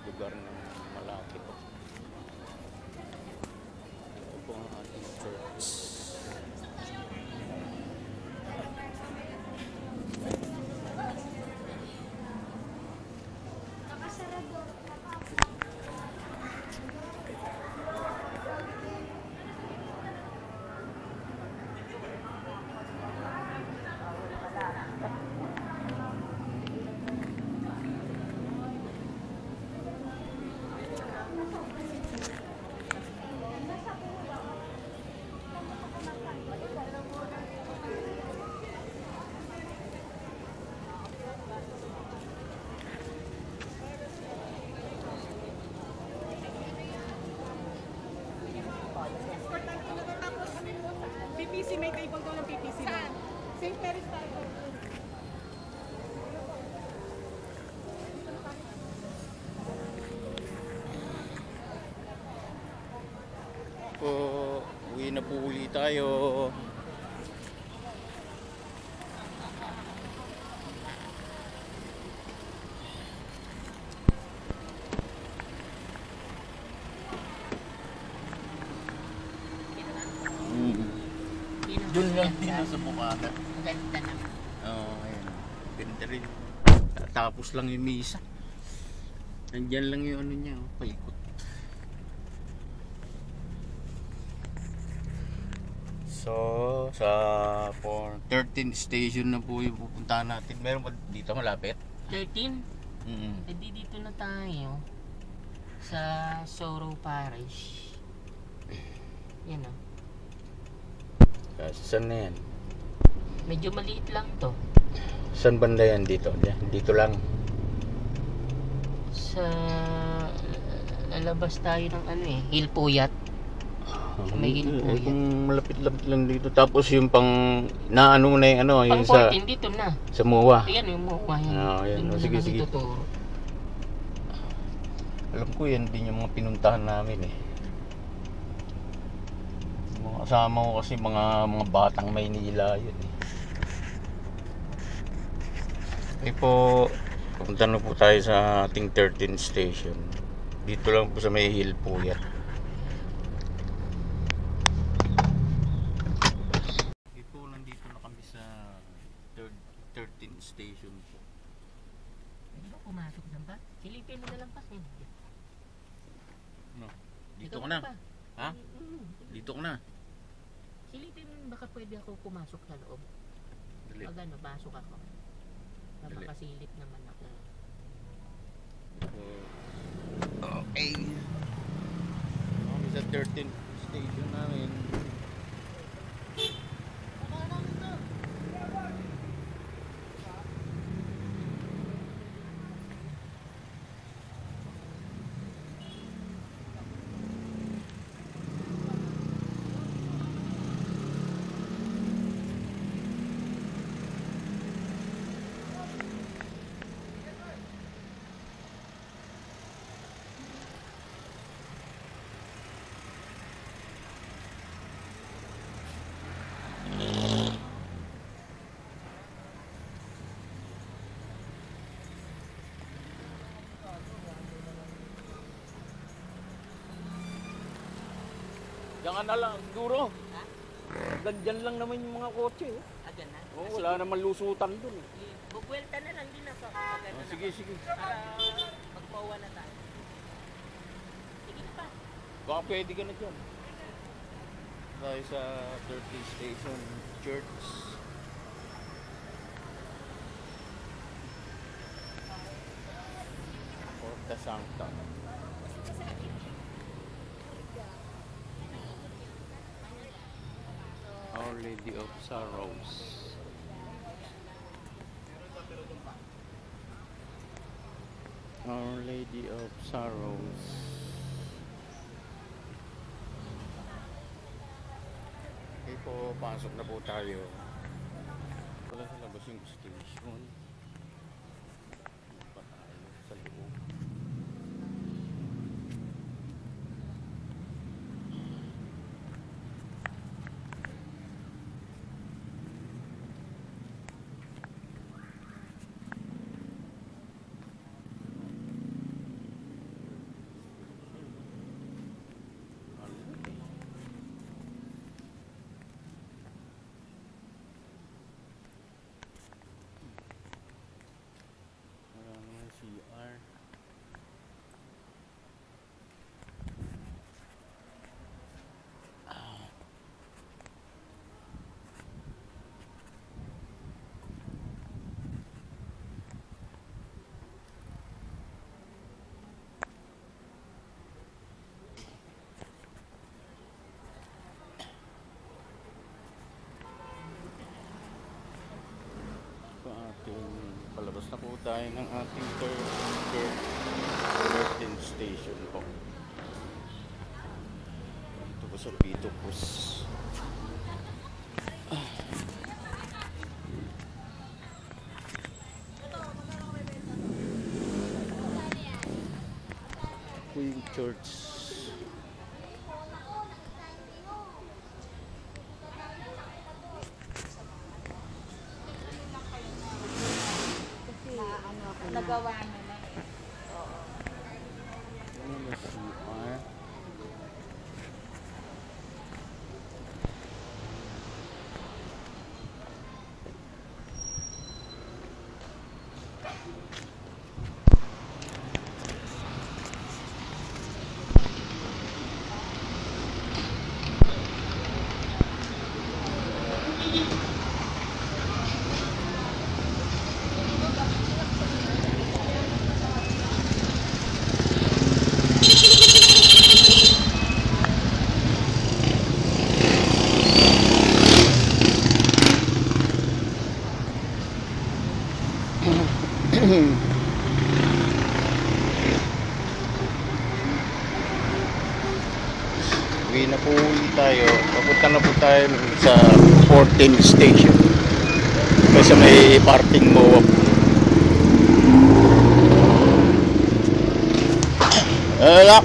lugar ng malapit. Ito po ang ating church. PPC, may kaibang daw ng PPC na. St. Mary's tayo. Po, uwi na po uli tayo. Doon lang din sa Bukana. Ganda na. Oo, ayun. Ganda rin. Tapos lang yung misa. Nandyan lang yung ano niya, paikot. So, sa 13th station na po yung pupuntahan natin. Meron ba dito malapit? 13? Mm-hmm. Edi dito na tayo sa Sorrow Parish. Yan o. Saan na yan? Medyo maliit lang to. Saan banda yan dito? Dito lang. Sa lalabas tayo ng ano eh, Hilpuyat. May Hilpuyat. Kung malapit-lapit lang dito. Tapos yung pang naano na yung ano, Pang yung sa 14 dito na. sa MOA. Ayan yung mukha yan. Ayan. Yun na Sige, lang sige. ituturo. Alam ko yan din yung mga pinuntahan namin eh. Mga kasama ko kasi mga batang Maynila yun eh. Okay po, punta na po tayo sa ating 13th station. Dito lang po sa may hill po yan. Okay po, nandito na kami sa 13th station po. Hindi ba pumasok na ba? Silipin mo na lang pa. No. Dito Ikaw ka na. pa. Ha? Dito ka na. Silipin mo baka pwede ako pumasok sa loob. Dali. Pag ano, pasok ako. Para Dali. makasilip naman ako. Okay. Kami sa 13th station namin. Diyan na lang, duro. Ganyan lang naman yung mga kotse. Agad na? Oh, wala naman lusutan dun. Bugwelta na lang din ako. Sige, sige. Para magpauwa na tayo. Sige na pa. Baka pwede ka na dyan. Tayo sa 13th station church. Porta Sancta. Our Lady of Sorrows. Our Lady Lady of Sorrows. Okay po, pasok na po tayo. Wala sa labas yung station. Pa tayo sa loob. Maraming CR. Palabas na po tayo ng ating curtain station po. Ito po sa Pitopus. Queen Church. Nagawa mo na eh. Ano na CR? Uwi na po ulit tayo. Papunta na po tayo sa 14 station. Kasi may parking mo. Alak!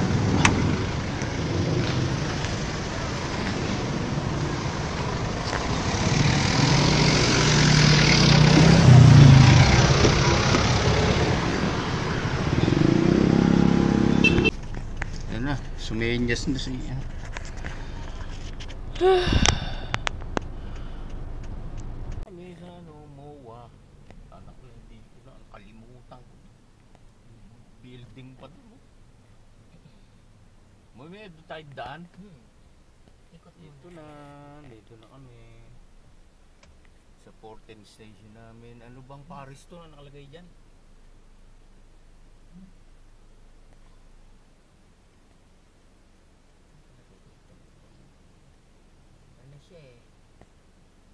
Yan na, sumenyas na siya. Kami sa MOA. Anak ko hindi ko na kalimutan ko. Building pa doon. May doon tayo daan. Dito na kami. Sa 14 station namin. Ano bang Paris to na nakalagay dyan? Ano siya eh?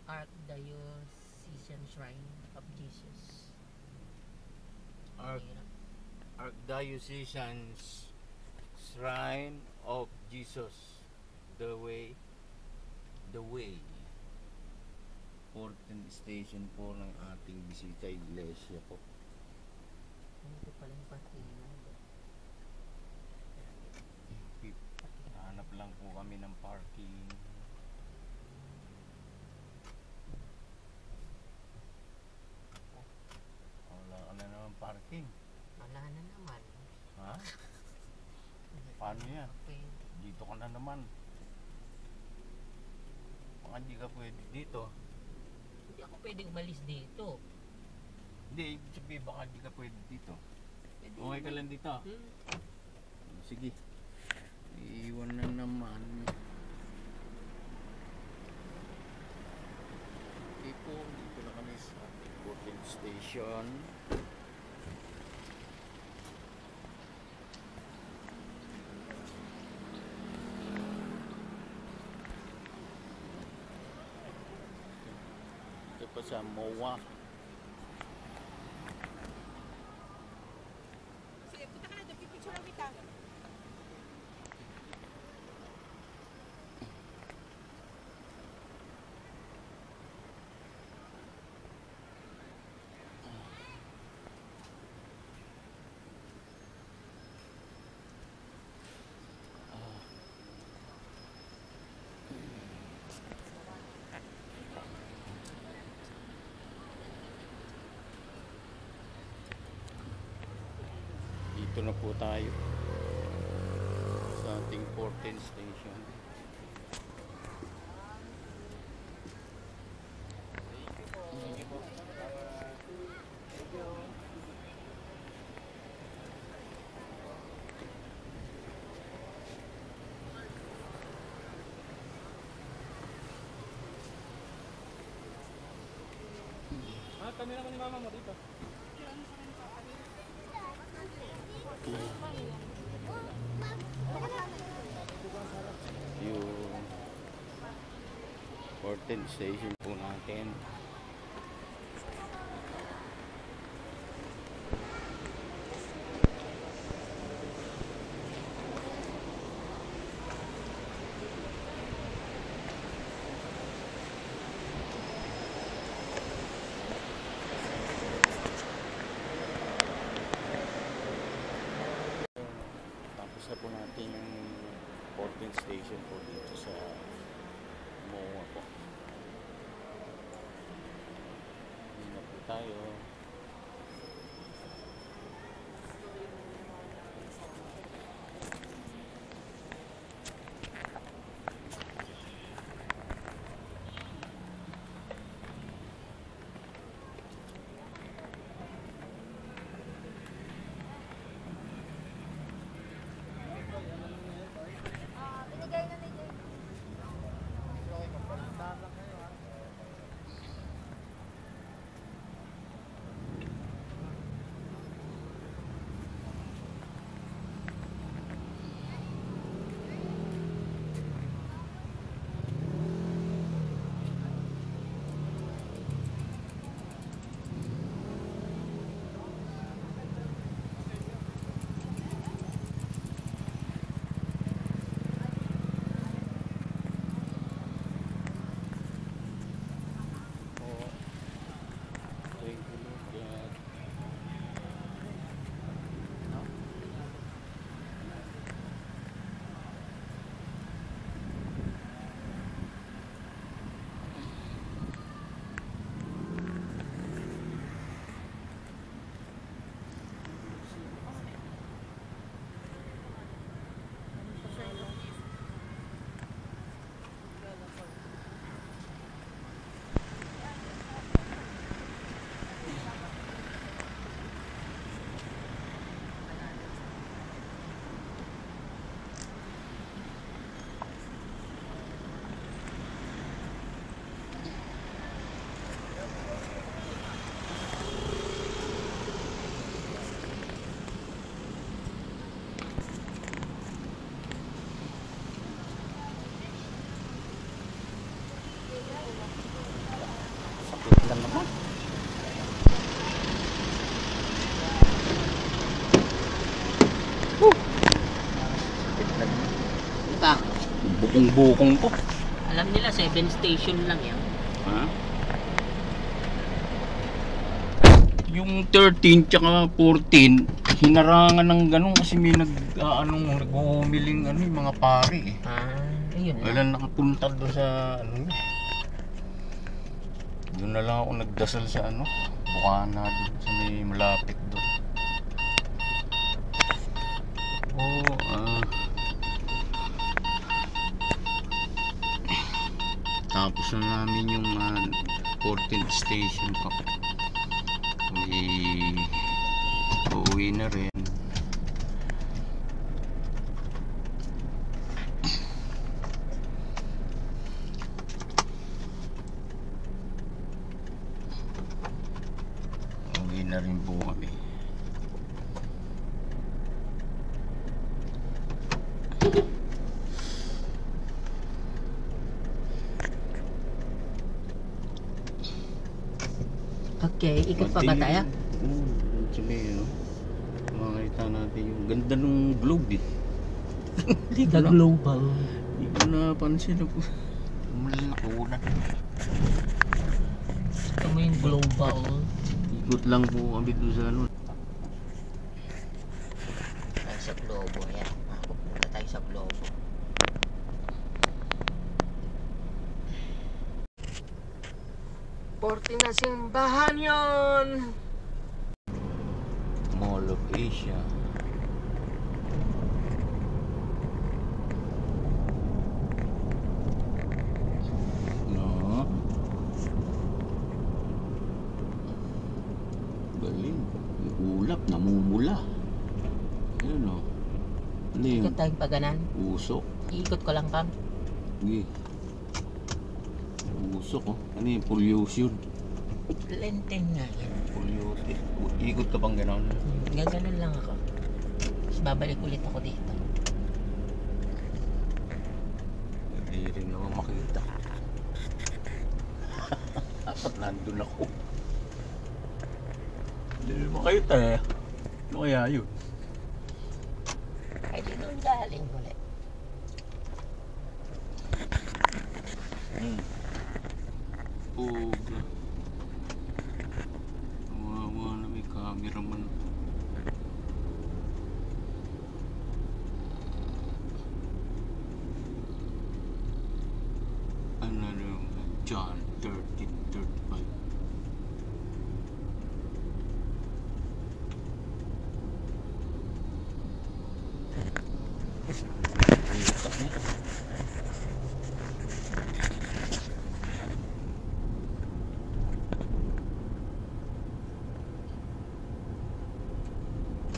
Archdiocesan Shrine of Jesus. Archdiocesan Shrine of Jesus. The way. 14 station po ng ating bisita iglesia po. Ito pala yung patina. Hanap lang po kami ng parking. Wala ka na naman parking. Wala na naman. Ha? Paano yan? Okay. Dito ka na naman. Baka hindi ka pwede dito. Hindi ako pwedeng umalis dito. Hindi, ibig sabihin baka hindi ka pwede dito. Pwede Okay ka lang dito. Sige. Iiwan na naman. Okay po, dito na kami sa ating 14 station. Ito pa sa MOA. Sige, punta ka na doon. Picture kita. Dito na po tayo sa ating 14 station. Kami naman ni mama mo dito. Yung 14 station po natin. Tapos na po natin yung 14 station po dito sa MOA po. Hindi na po tayo. Sakit lang naman. Ika, Bukong-bukong po. alam nila 7 station lang yan. Ha? Yung 13 tsaka 14 hinarangan ng ganun kasi may nag-uumiling yung mga pari eh. Ayun lang. Wala nakapunta doon sa doon na lang ako nagdasal sa Bukana doon sa may malapit doon. Tapos na namin yung 14th station po. May uuwi na rin. Uuwi na rin po kami. Okay, ikot pa ba tayo? Sabi, mga ito Pakita natin yung ganda ng globe eh. Liga Global. Hindi ko napansin ako. Malakunan. Ito mo yung Global. Ikot lang po kami doon sa ano. Tayo sa Globo. Ayan. Makapunta tayo sa Globo. Porte na simbahan yon. Mall of Asia. No. Galing. Yung ulap, namumula. Ayun o. Ano yun? Ikot tayong paganan. Usok. Iikot ko lang, Kang. Sige. Usok oh. Ano yung pollution? Lenten nga yan. Pollution. Ikot ka pang gano'n. Gaganon lang ako. Tapos babalik ulit ako dito. Hindi rin ako makita. Dapat nandun ako. Hindi rin makita eh. Ano kaya yun? Ay, di doon galing ulit. Puga. Kawawa na may cameraman. Ano yung John 13:35.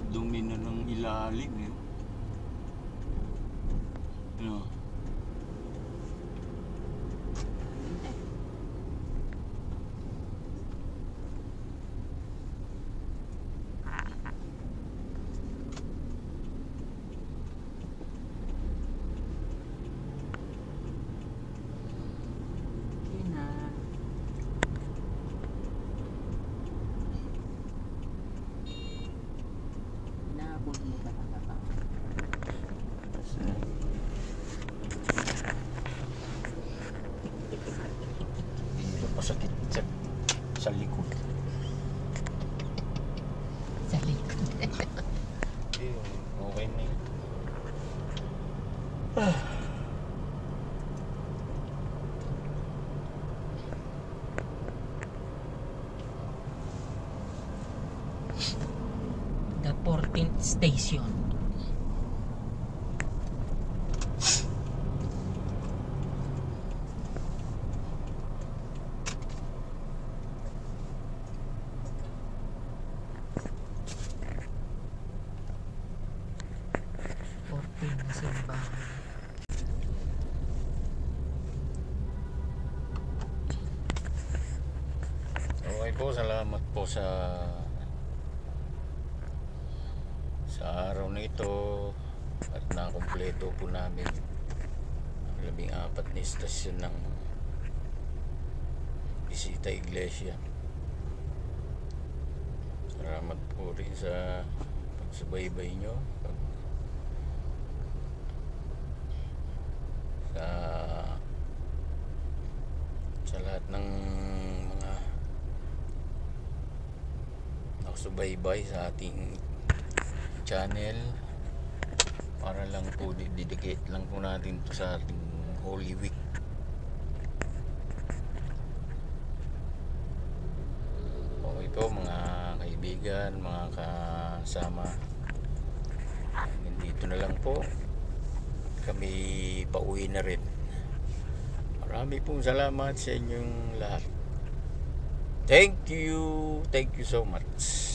Dumi na ng ilalim eh. Ano? Dito pasakit sa likod. Sa likod. Okay na yun. The 14th station. Na simbahan. Okay po, salamat po sa araw na ito at nakumpleto po namin ang 14 na istasyon ng Bisita Iglesia. Salamat po rin sa pagsubaybay nyo sa lahat ng mga nakasubaybay sa ating channel para lang po dedicate lang po natin to sa ating Holy Week. Okay po mga kaibigan, mga kasama, dito na lang po kami, pauwi na rin. Marami pong salamat sa inyong lahat. Thank you so much.